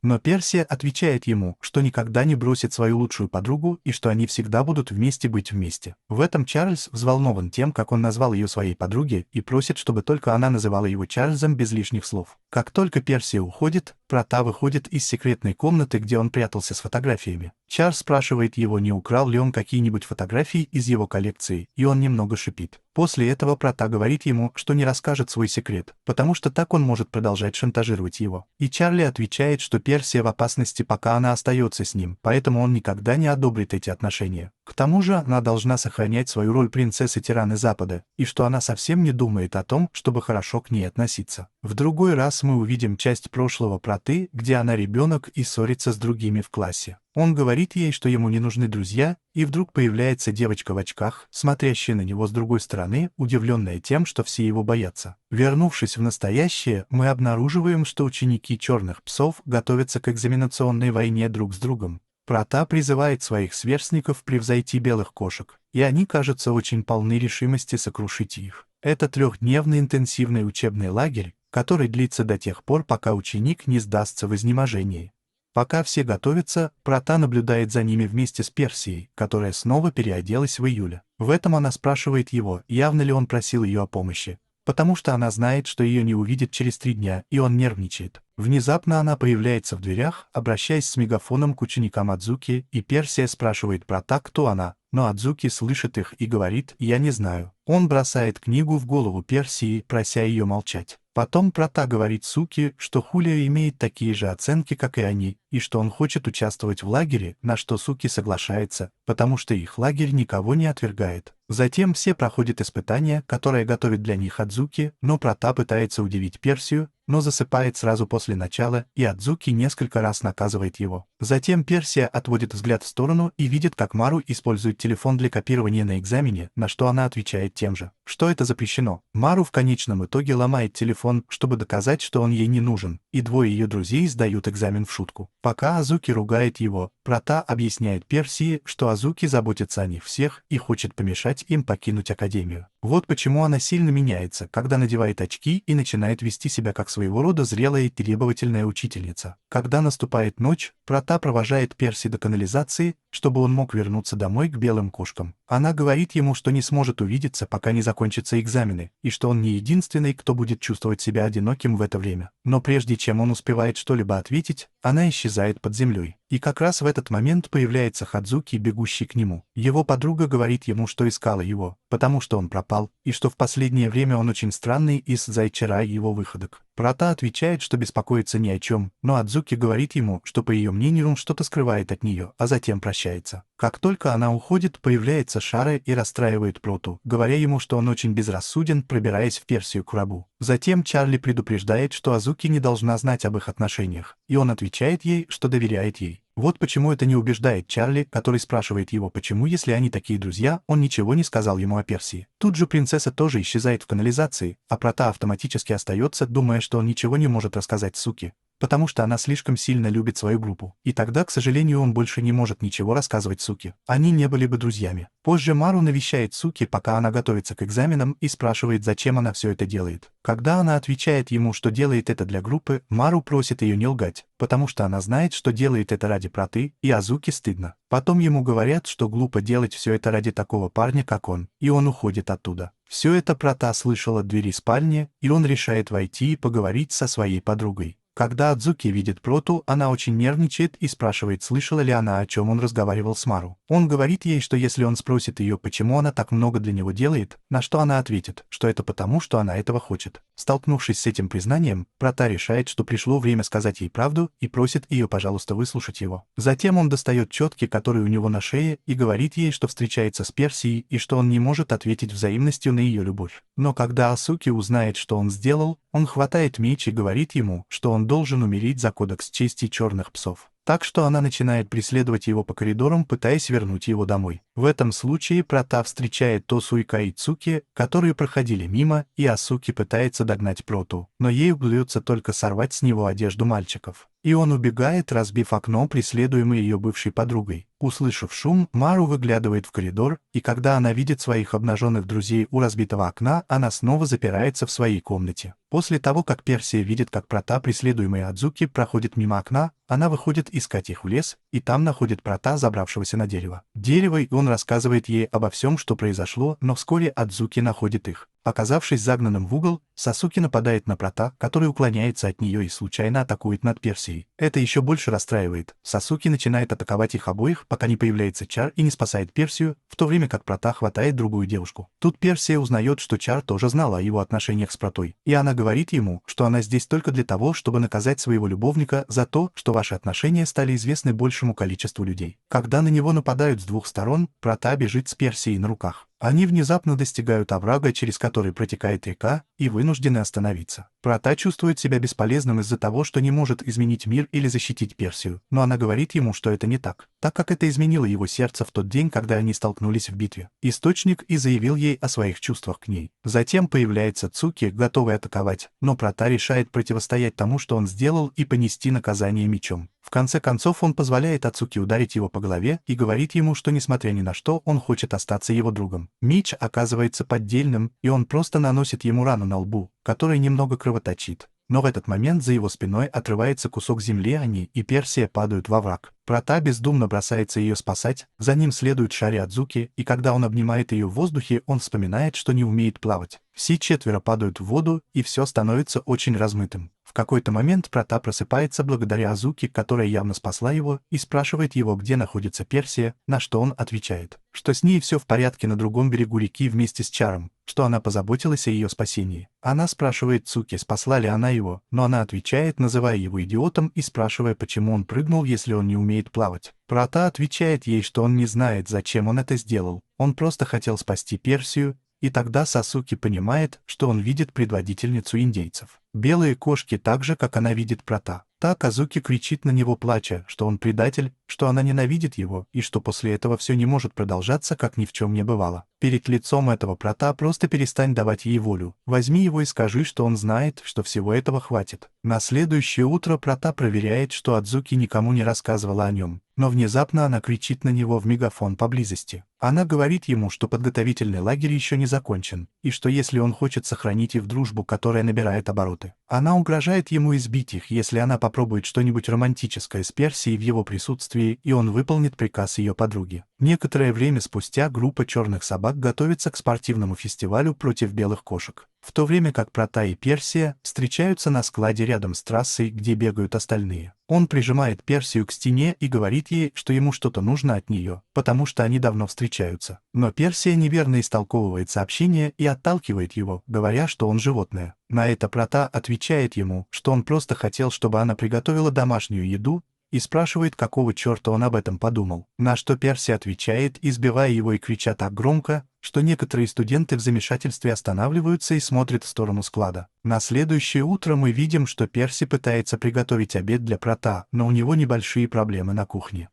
[SPEAKER 1] Но Персия отвечает ему, что никогда не бросит свою лучшую подругу и что они всегда будут вместе быть вместе. В этом Чарльз взволнован тем, как он назвал ее своей подругой, и просит, чтобы только она называла его Чарльзом без лишних слов. Как только Персия уходит, Прата выходит из секретной комнаты, где он прятался с фотографиями. Чарльз спрашивает его, не украл ли он какие-нибудь фотографии из его коллекции, и он немного шипит. После этого Прата говорит ему, что не расскажет свой секрет, потому что так он может продолжать шантажировать его. И Чарли отвечает, что Персия в опасности, пока она остается с ним, поэтому он никогда не одобрит эти отношения. К тому же она должна сохранять свою роль принцессы-тираны Запада, и что она совсем не думает о том, чтобы хорошо к ней относиться. В другой раз мы увидим часть прошлого Праты, где она ребенок и ссорится с другими в классе. Он говорит ей, что ему не нужны друзья, и вдруг появляется девочка в очках, смотрящая на него с другой стороны, удивленная тем, что все его боятся. Вернувшись в настоящее, мы обнаруживаем, что ученики черных псов готовятся к экзаменационной войне друг с другом. Прата призывает своих сверстников превзойти белых кошек, и они, кажется, очень полны решимости сокрушить их. Это трехдневный интенсивный учебный лагерь, который длится до тех пор, пока ученик не сдастся в изнеможении. Пока все готовятся, Прата наблюдает за ними вместе с Персией, которая снова переоделась в июле. В этом она спрашивает его, явно ли он просил ее о помощи, потому что она знает, что ее не увидит через 3 дня, и он нервничает. Внезапно она появляется в дверях, обращаясь с мегафоном к ученикам Адзуки, и Персия спрашивает Прата, кто она, но Адзуки слышит их и говорит «я не знаю». Он бросает книгу в голову Персии, прося ее молчать. Потом Прата говорит Суки, что Хулио имеет такие же оценки, как и они, и что он хочет участвовать в лагере, на что Суки соглашается, потому что их лагерь никого не отвергает. Затем все проходят испытания, которое готовит для них Адзуки, но Прата пытается удивить Персию, но засыпает сразу после начала, и Адзуки несколько раз наказывает его. Затем Персия отводит взгляд в сторону и видит, как Мару использует телефон для копирования на экзамене, на что она отвечает тем же, что это запрещено. Мару в конечном итоге ломает телефон, чтобы доказать, что он ей не нужен, и двое ее друзей сдают экзамен в шутку. Пока Азуки ругает его, Прата объясняет Персии, что Азуки заботится о них всех и хочет помешать им покинуть Академию. Вот почему она сильно меняется, когда надевает очки и начинает вести себя как своего рода зрелая и требовательная учительница. Когда наступает ночь, Прата провожает Перси до канализации, чтобы он мог вернуться домой к белым кошкам. Она говорит ему, что не сможет увидеться, пока не закончатся экзамены, и что он не единственный, кто будет чувствовать себя одиноким в это время. Но прежде чем он успевает что-либо ответить, она исчезает под землей. И как раз в этот момент появляется Хадзуки, бегущий к нему. Его подруга говорит ему, что искала его, потому что он пропал, и что в последнее время он очень странный из-за Ичера и его выходок. Прата отвечает, что беспокоится ни о чем, но Адзуки говорит ему, что по ее мнению он что-то скрывает от нее, а затем прощается. Как только она уходит, появляется Шара и расстраивает Проту, говоря ему, что он очень безрассуден, пробираясь в Персию к рабу. Затем Чарли предупреждает, что Азуки не должна знать об их отношениях, и он отвечает ей, что доверяет ей. Вот почему это не убеждает Чарли, который спрашивает его, почему, если они такие друзья, он ничего не сказал ему о Персии. Тут же принцесса тоже исчезает в канализации, а Прата автоматически остается, думая, что он ничего не может рассказать Суки, потому что она слишком сильно любит свою группу. И тогда, к сожалению, он больше не может ничего рассказывать Суки. Они не были бы друзьями. Позже Мару навещает Суки, пока она готовится к экзаменам, и спрашивает, зачем она все это делает. Когда она отвечает ему, что делает это для группы, Мару просит ее не лгать, потому что она знает, что делает это ради Праты, и Азуки стыдно. Потом ему говорят, что глупо делать все это ради такого парня, как он, и он уходит оттуда. Все это Прата слышал от двери спальни, и он решает войти и поговорить со своей подругой. Когда Адзуки видит Проту, она очень нервничает и спрашивает, слышала ли она, о чем он разговаривал с Мару. Он говорит ей, что если он спросит ее, почему она так много для него делает, на что она ответит, что это потому, что она этого хочет. Столкнувшись с этим признанием, Прата решает, что пришло время сказать ей правду и просит ее, пожалуйста, выслушать его. Затем он достает четки, которые у него на шее, и говорит ей, что встречается с Персией и что он не может ответить взаимностью на ее любовь. Но когда Асуки узнает, что он сделал, он хватает меч и говорит ему, что он должен умереть за кодекс чести черных псов. Так что она начинает преследовать его по коридорам, пытаясь вернуть его домой. В этом случае Прата встречает Тосуика и Цуки, которые проходили мимо, и Асуки пытается догнать Проту, но ей удается только сорвать с него одежду мальчиков. И он убегает, разбив окно, преследуемый ее бывшей подругой. Услышав шум, Мару выглядывает в коридор, и когда она видит своих обнаженных друзей у разбитого окна, она снова запирается в своей комнате. После того, как Персия видит, как Прата, преследуемый Адзуки, проходит мимо окна, она выходит искать их в лес, и там находит Прата, забравшегося на дерево. И он рассказывает ей обо всем, что произошло, но вскоре Адзуки находит их. Оказавшись загнанным в угол, Сасуки нападает на Прата, который уклоняется от нее и случайно атакует над Персией. Это еще больше расстраивает. Сасуки начинает атаковать их обоих, пока не появляется Чар и не спасает Персию, в то время как Прата хватает другую девушку. Тут Персия узнает, что Чар тоже знала о его отношениях с Протой, и она говорит ему, что она здесь только для того, чтобы наказать своего любовника за то, что ваши отношения стали известны большему количеству людей. Когда на него нападают с двух сторон, Прата бежит с Персией на руках. Они внезапно достигают оврага, через который протекает река, и вынуждены остановиться. Прата чувствует себя бесполезным из-за того, что не может изменить мир или защитить Персию, но она говорит ему, что это не так, так как это изменило его сердце в тот день, когда они столкнулись в битве. Источник и заявил ей о своих чувствах к ней. Затем появляется Цуки, готовый атаковать, но Прата решает противостоять тому, что он сделал, и понести наказание мечом. В конце концов он позволяет Ацуки ударить его по голове и говорит ему, что несмотря ни на что, он хочет остаться его другом. Меч оказывается поддельным, и он просто наносит ему рану на лбу, которая немного кровоточит. Но в этот момент за его спиной отрывается кусок земли, и Персия падают во враг. Прата бездумно бросается ее спасать, за ним следует Шари Адзуки, и когда он обнимает ее в воздухе, он вспоминает, что не умеет плавать. Все четверо падают в воду, и все становится очень размытым. В какой-то момент Прата просыпается благодаря Азуки, которая явно спасла его, и спрашивает его, где находится Персия, на что он отвечает, что с ней все в порядке на другом берегу реки вместе с Чаром, что она позаботилась о ее спасении. Она спрашивает Цуки, спасла ли она его, но она отвечает, называя его идиотом и спрашивая, почему он прыгнул, если он не умеет плавать. Прата отвечает ей, что он не знает, зачем он это сделал, он просто хотел спасти Персию, и тогда Сасуки понимает, что он видит предводительницу индейцев. Белые кошки так же, как она видит Прата. Так Азуки кричит на него, плача, что он предатель, что она ненавидит его, и что после этого все не может продолжаться, как ни в чем не бывало. Перед лицом этого Прата просто перестань давать ей волю. Возьми его и скажи, что он знает, что всего этого хватит. На следующее утро Прата проверяет, что Адзуки никому не рассказывала о нем. Но внезапно она кричит на него в мегафон поблизости. Она говорит ему, что подготовительный лагерь еще не закончен, и что если он хочет сохранить их дружбу, которая набирает обороты, она угрожает ему избить их, если она попробует что-нибудь романтическое с Персией в его присутствии, и он выполнит приказ ее подруги. Некоторое время спустя группа черных собак готовится к спортивному фестивалю против белых кошек, в то время как Прата и Персия встречаются на складе рядом с трассой, где бегают остальные. Он прижимает Персию к стене и говорит ей, что ему что-то нужно от нее, потому что они давно встречаются. Но Персия неверно истолковывает сообщение и отталкивает его, говоря, что он животное. На это Прата отвечает ему, что он просто хотел, чтобы она приготовила домашнюю еду, и спрашивает, какого черта он об этом подумал. На что Персия отвечает, избивая его и крича так громко, что некоторые студенты в замешательстве останавливаются и смотрят в сторону склада. На следующее утро мы видим, что Перси пытается приготовить обед для Прата, но у него небольшие проблемы на кухне.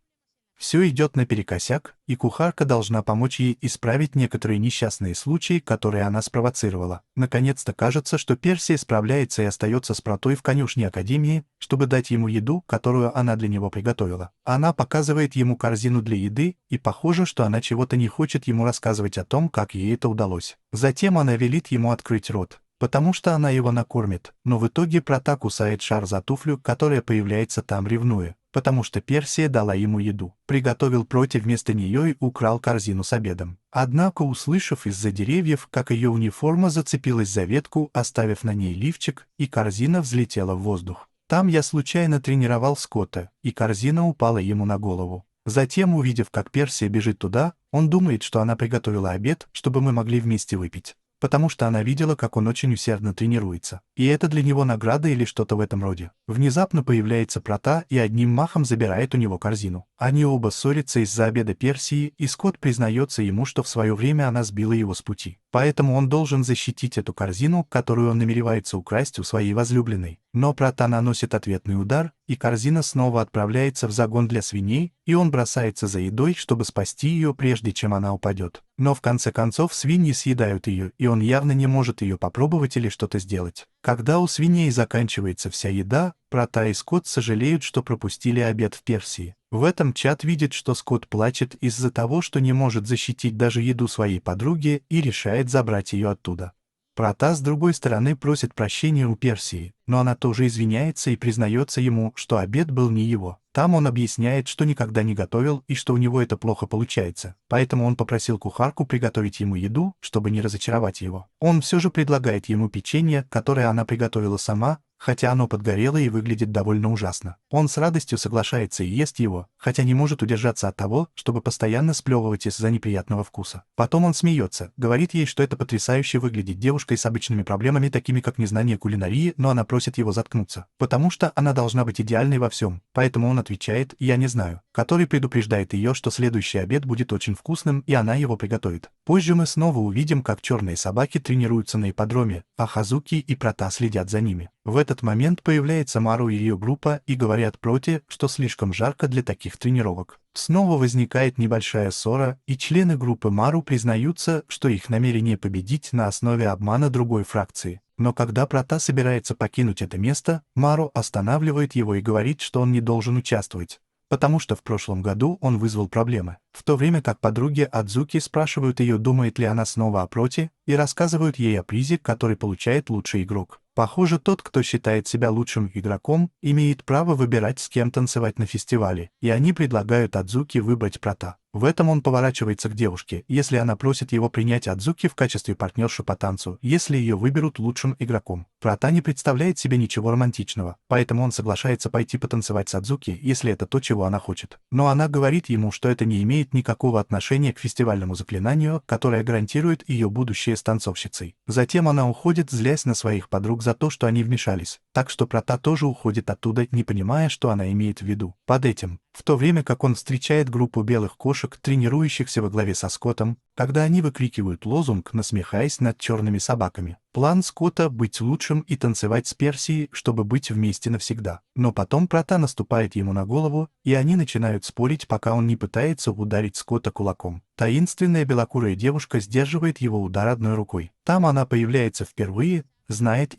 [SPEAKER 1] Все идет наперекосяк, и кухарка должна помочь ей исправить некоторые несчастные случаи, которые она спровоцировала. Наконец-то кажется, что Персия справляется и остается с Протой в конюшне Академии, чтобы дать ему еду, которую она для него приготовила. Она показывает ему корзину для еды, и похоже, что она чего-то не хочет ему рассказывать о том, как ей это удалось. Затем она велит ему открыть рот, потому что она его накормит, но в итоге Прота кусает шар за туфлю, которая появляется там, ревнуя, потому что Персия дала ему еду, приготовил против вместо нее и украл корзину с обедом. Однако, услышав из-за деревьев, как ее униформа зацепилась за ветку, оставив на ней лифчик, и корзина взлетела в воздух. Там я случайно тренировал Скотта, и корзина упала ему на голову. Затем, увидев, как Персия бежит туда, он думает, что она приготовила обед, чтобы мы могли вместе выпить. Потому что она видела, как он очень усердно тренируется. И это для него награда или что-то в этом роде. Внезапно появляется Прата и одним махом забирает у него корзину. Они оба ссорятся из-за обеда Персии, и Скотт признается ему, что в свое время она сбила его с пути. Поэтому он должен защитить эту корзину, которую он намеревается украсть у своей возлюбленной. Но Прата наносит ответный удар, и корзина снова отправляется в загон для свиней, и он бросается за едой, чтобы спасти ее, прежде чем она упадет. Но в конце концов свиньи съедают ее, и он явно не может ее попробовать или что-то сделать. Когда у свиней заканчивается вся еда, Прата и Скотт сожалеют, что пропустили обед в Персии. В этом Чад видит, что Скотт плачет из-за того, что не может защитить даже еду своей подруги, и решает забрать ее оттуда. Прата, с другой стороны, просит прощения у Персии, но она тоже извиняется и признается ему, что обед был не его. Там он объясняет, что никогда не готовил и что у него это плохо получается, поэтому он попросил кухарку приготовить ему еду, чтобы не разочаровать его. Он все же предлагает ему печенье, которое она приготовила сама, хотя оно подгорело и выглядит довольно ужасно. Он с радостью соглашается и ест его, хотя не может удержаться от того, чтобы постоянно сплевывать из-за неприятного вкуса. Потом он смеется, говорит ей, что это потрясающе выглядит девушкой с обычными проблемами, такими как незнание кулинарии, но она просит его заткнуться, потому что она должна быть идеальной во всем, поэтому он отвечает «я не знаю», который предупреждает ее, что следующий обед будет очень вкусным, и она его приготовит. Позже мы снова увидим, как черные собаки тренируются на ипподроме, а Хазуки и Прата следят за ними. В этот момент появляется Мару и ее группа и говорят Проте, что слишком жарко для таких тренировок. Снова возникает небольшая ссора, и члены группы Мару признаются, что их намерение победить на основе обмана другой фракции. Но когда Прата собирается покинуть это место, Мару останавливает его и говорит, что он не должен участвовать, потому что в прошлом году он вызвал проблемы. В то время как подруги Адзуки спрашивают ее, думает ли она снова о Проте, и рассказывают ей о призе, который получает лучший игрок. Похоже, тот, кто считает себя лучшим игроком, имеет право выбирать, с кем танцевать на фестивале, и они предлагают Адзуки выбрать Прата. В этом он поворачивается к девушке, если она просит его принять Адзуки в качестве партнерши по танцу, если ее выберут лучшим игроком. Прата не представляет себе ничего романтичного, поэтому он соглашается пойти потанцевать с Адзуки, если это то, чего она хочет. Но она говорит ему, что это не имеет никакого отношения к фестивальному заклинанию, которое гарантирует ее будущее с танцовщицей. Затем она уходит, злясь на своих подруг за то, что они вмешались, так что Прата тоже уходит оттуда, не понимая, что она имеет в виду. Под этим, в то время как он встречает группу белых кошек, тренирующихся во главе со Скоттом, когда они выкрикивают лозунг, насмехаясь над черными собаками. План Скотта — быть лучшим и танцевать с Персией, чтобы быть вместе навсегда. Но потом Прата наступает ему на голову, и они начинают спорить, пока он не пытается ударить Скотта кулаком. Таинственная белокурая девушка сдерживает его удар одной рукой. Там она появляется впервые, знает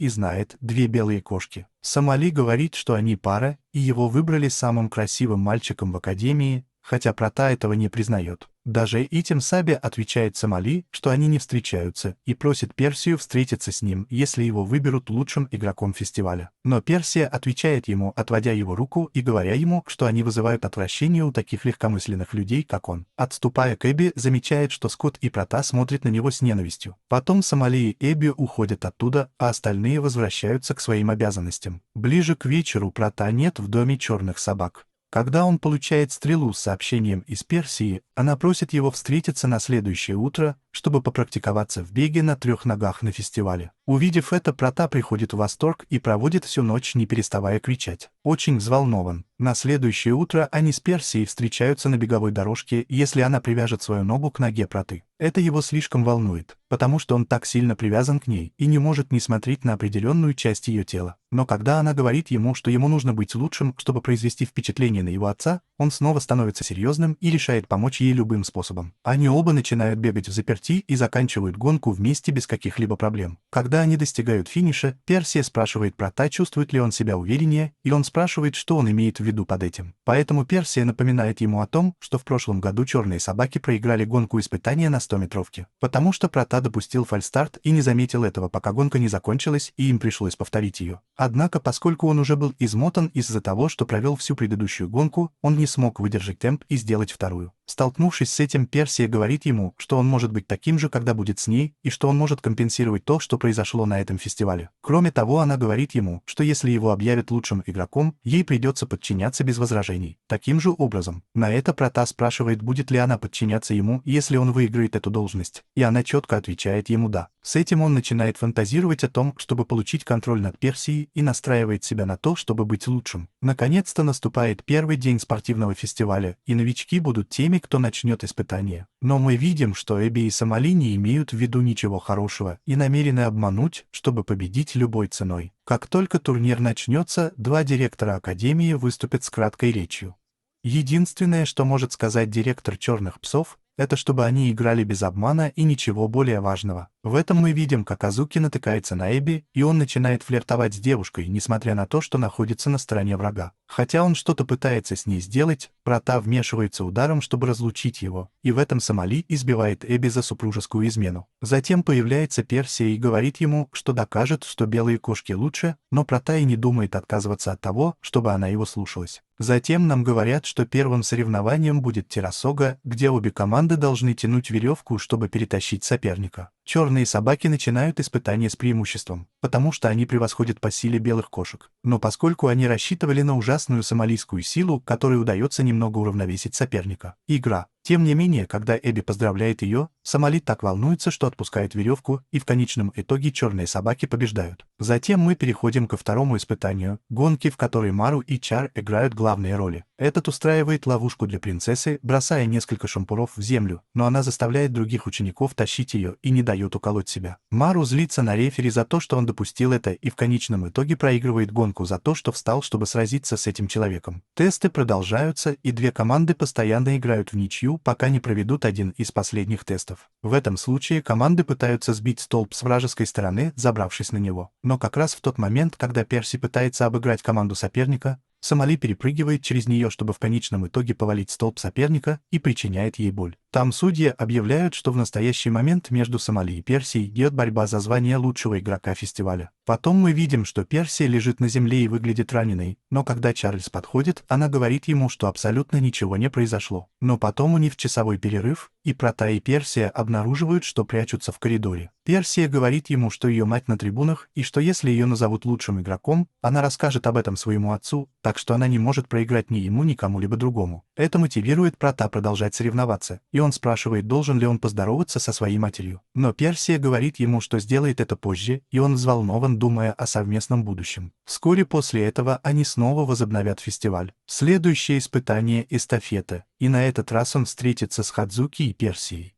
[SPEAKER 1] две белые кошки. Сомали говорит, что они пара, и его выбрали самым красивым мальчиком в академии, хотя Прата этого не признает. Даже Итим Саби отвечает Сомали, что они не встречаются, и просит Персию встретиться с ним, если его выберут лучшим игроком фестиваля. Но Персия отвечает ему, отводя его руку и говоря ему, что они вызывают отвращение у таких легкомысленных людей, как он. Отступая к Эбби, замечает, что Скотт и Прата смотрят на него с ненавистью. Потом Сомали и Эбби уходят оттуда, а остальные возвращаются к своим обязанностям. Ближе к вечеру Прата нет в доме черных собак. Когда он получает стрелу с сообщением из Персии, она просит его встретиться на следующее утро, чтобы попрактиковаться в беге на 3 ногах на фестивале. Увидев это, Прата приходит в восторг и проводит всю ночь, не переставая кричать. Очень взволнован. На следующее утро они с Персией встречаются на беговой дорожке, если она привяжет свою ногу к ноге Праты. Это его слишком волнует, потому что он так сильно привязан к ней и не может не смотреть на определенную часть ее тела. Но когда она говорит ему, что ему нужно быть лучшим, чтобы произвести впечатление на его отца, он снова становится серьезным и решает помочь ей любым способом. Они оба начинают бегать взаперти и заканчивают гонку вместе без каких-либо проблем. Когда они достигают финиша, Персия спрашивает Прата, чувствует ли он себя увереннее, и он спрашивает, что он имеет в виду под этим. Поэтому Персия напоминает ему о том, что в прошлом году черные собаки проиграли гонку испытания на 100-метровке, потому что Прата допустил фальстарт и не заметил этого, пока гонка не закончилась, и им пришлось повторить ее. Однако, поскольку он уже был измотан из-за того, что провел всю предыдущую гонку, он не смог выдержать темп и сделать вторую. Столкнувшись с этим, Персия говорит ему, что он может быть таким же, когда будет с ней, и что он может компенсировать то, что произошло на этом фестивале. Кроме того, она говорит ему, что если его объявят лучшим игроком, ей придется подчиняться без возражений. Таким же образом, на это Прата спрашивает, будет ли она подчиняться ему, если он выиграет эту должность, и она четко отвечает ему «да». С этим он начинает фантазировать о том, чтобы получить контроль над Персией, и настраивает себя на то, чтобы быть лучшим. Наконец-то наступает первый день спортивного фестиваля, и новички будут теми, кто начнет испытание. Но мы видим, что Эбби и Сомали не имеют в виду ничего хорошего и намерены обмануть, чтобы победить любой ценой. Как только турнир начнется, два директора Академии выступят с краткой речью. Единственное, что может сказать директор «Черных псов», это чтобы они играли без обмана и ничего более важного. В этом мы видим, как Азуки натыкается на Эбби, и он начинает флиртовать с девушкой, несмотря на то, что находится на стороне врага. Хотя он что-то пытается с ней сделать, Прата вмешивается ударом, чтобы разлучить его, и в этом Сомали избивает Эбби за супружескую измену. Затем появляется Персия и говорит ему, что докажет, что белые кошки лучше, но Прата и не думает отказываться от того, чтобы она его слушалась. Затем нам говорят, что первым соревнованием будет Террасога, где обе команды должны тянуть веревку, чтобы перетащить соперника. Черные собаки начинают испытание с преимуществом, потому что они превосходят по силе белых кошек. Но поскольку они рассчитывали на ужасную сомалийскую силу, которой удается немного уравновесить соперника. Игра. Тем не менее, когда Эбби поздравляет ее, Сомали так волнуется, что отпускает веревку, и в конечном итоге черные собаки побеждают. Затем мы переходим ко второму испытанию, гонки, в которой Мару и Чар играют главные роли. Этот устраивает ловушку для принцессы, бросая несколько шампуров в землю, но она заставляет других учеников тащить ее и не дает уколоть себя. Мару злится на рефери за то, что он допустил это, и в конечном итоге проигрывает гонку за то, что встал, чтобы сразиться с этим человеком. Тесты продолжаются, и две команды постоянно играют в ничью, пока не проведут один из последних тестов. В этом случае команды пытаются сбить столб с вражеской стороны, забравшись на него. Но как раз в тот момент, когда Перси пытается обыграть команду соперника, Сомали перепрыгивает через нее, чтобы в конечном итоге повалить столб соперника, и причиняет ей боль. Там судьи объявляют, что в настоящий момент между Сомали и Персией идет борьба за звание лучшего игрока фестиваля. Потом мы видим, что Персия лежит на земле и выглядит раненой, но когда Чарльз подходит, она говорит ему, что абсолютно ничего не произошло. Но потом у них часовой перерыв, и Прата и Персия обнаруживают, что прячутся в коридоре. Персия говорит ему, что ее мать на трибунах, и что если ее назовут лучшим игроком, она расскажет об этом своему отцу, так что она не может проиграть ни ему, ни кому-либо другому. Это мотивирует Прата продолжать соревноваться, и он спрашивает, должен ли он поздороваться со своей матерью. Но Персия говорит ему, что сделает это позже, и он взволнован, думая о совместном будущем. Вскоре после этого они снова возобновят фестиваль. Следующее испытание — эстафета, и на этот раз он встретится с Хадзуки и Персией.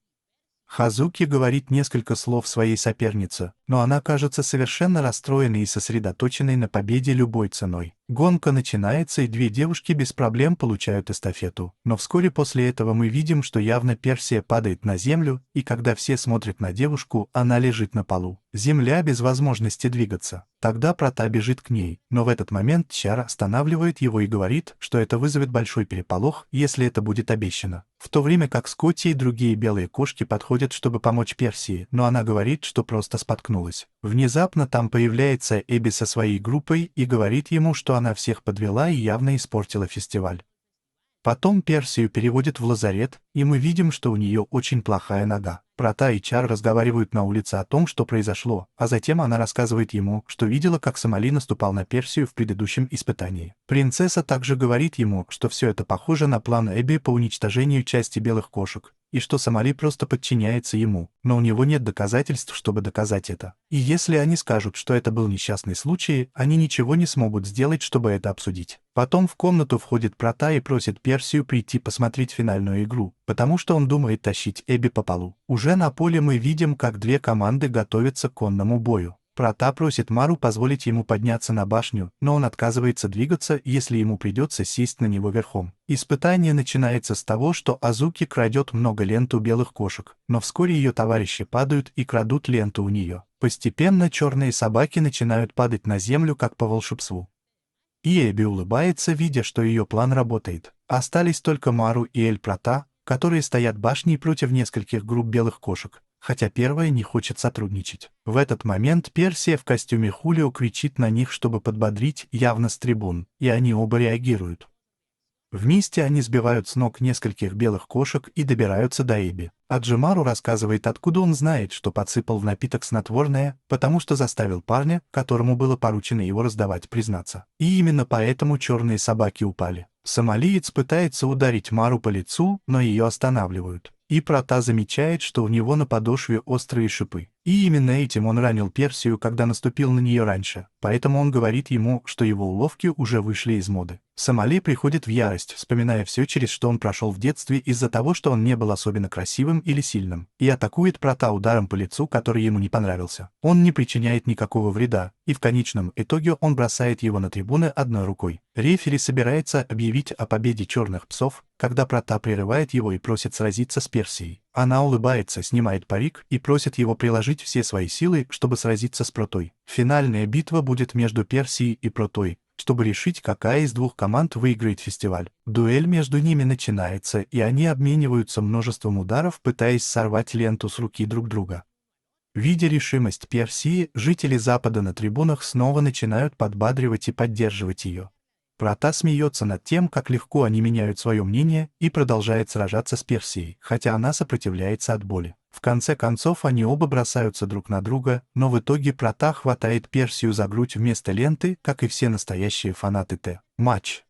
[SPEAKER 1] Хазуки говорит несколько слов своей сопернице, но она кажется совершенно расстроенной и сосредоточенной на победе любой ценой. Гонка начинается, и две девушки без проблем получают эстафету. Но вскоре после этого мы видим, что явно Персия падает на землю, и когда все смотрят на девушку, она лежит на полу. Земля без возможности двигаться. Тогда Прата бежит к ней, но в этот момент Чар останавливает его и говорит, что это вызовет большой переполох, если это будет обещано. В то время как Скотти и другие белые кошки подходят, чтобы помочь Персии, но она говорит, что просто споткнулась. Внезапно там появляется Эбби со своей группой и говорит ему, что она всех подвела и явно испортила фестиваль. Потом Персию переводят в лазарет, и мы видим, что у нее очень плохая нога. Прата и Чар разговаривают на улице о том, что произошло, а затем она рассказывает ему, что видела, как Сомали наступал на Персию в предыдущем испытании. Принцесса также говорит ему, что все это похоже на план Эбби по уничтожению части белых кошек, и что Сомали просто подчиняется ему, но у него нет доказательств, чтобы доказать это. И если они скажут, что это был несчастный случай, они ничего не смогут сделать, чтобы это обсудить. Потом в комнату входит Прата и просит Персию прийти посмотреть финальную игру, потому что он думает тащить Эбби по полу. Уже на поле мы видим, как две команды готовятся к конному бою. Прата просит Мару позволить ему подняться на башню, но он отказывается двигаться, если ему придется сесть на него верхом. Испытание начинается с того, что Азуки крадет много лент у белых кошек, но вскоре ее товарищи падают и крадут ленту у нее. Постепенно черные собаки начинают падать на землю, как по волшебству. И Эбби улыбается, видя, что ее план работает. Остались только Мару и Эль Прата, которые стоят башней против нескольких групп белых кошек, хотя первая не хочет сотрудничать. В этот момент Персия в костюме Хулио кричит на них, чтобы подбодрить, явно с трибун, и они оба реагируют. Вместе они сбивают с ног нескольких белых кошек и добираются до Эбби. А Джимару рассказывает, откуда он знает, что подсыпал в напиток снотворное, потому что заставил парня, которому было поручено его раздавать, признаться. И именно поэтому черные собаки упали. Сомалиец пытается ударить Мару по лицу, но ее останавливают. И Прата замечает, что у него на подошве острые шипы. И именно этим он ранил Персию, когда наступил на нее раньше. Поэтому он говорит ему, что его уловки уже вышли из моды. Сомали приходит в ярость, вспоминая все, через что он прошел в детстве из-за того, что он не был особенно красивым или сильным, и атакует Прата ударом по лицу, который ему не понравился. Он не причиняет никакого вреда, и в конечном итоге он бросает его на трибуны одной рукой. Рефери собирается объявить о победе черных псов, когда Прата прерывает его и просит сразиться с Персией. Она улыбается, снимает парик и просит его приложить все свои силы, чтобы сразиться с Протой. Финальная битва будет между Персией и Протой, чтобы решить, какая из двух команд выиграет фестиваль. Дуэль между ними начинается, и они обмениваются множеством ударов, пытаясь сорвать ленту с руки друг друга. Видя решимость Персии, жители Запада на трибунах снова начинают подбадривать и поддерживать ее. Прата смеется над тем, как легко они меняют свое мнение, и продолжает сражаться с Персией, хотя она сопротивляется от боли. В конце концов они оба бросаются друг на друга, но в итоге Прата хватает Персию за грудь вместо ленты, как и все настоящие фанаты матч.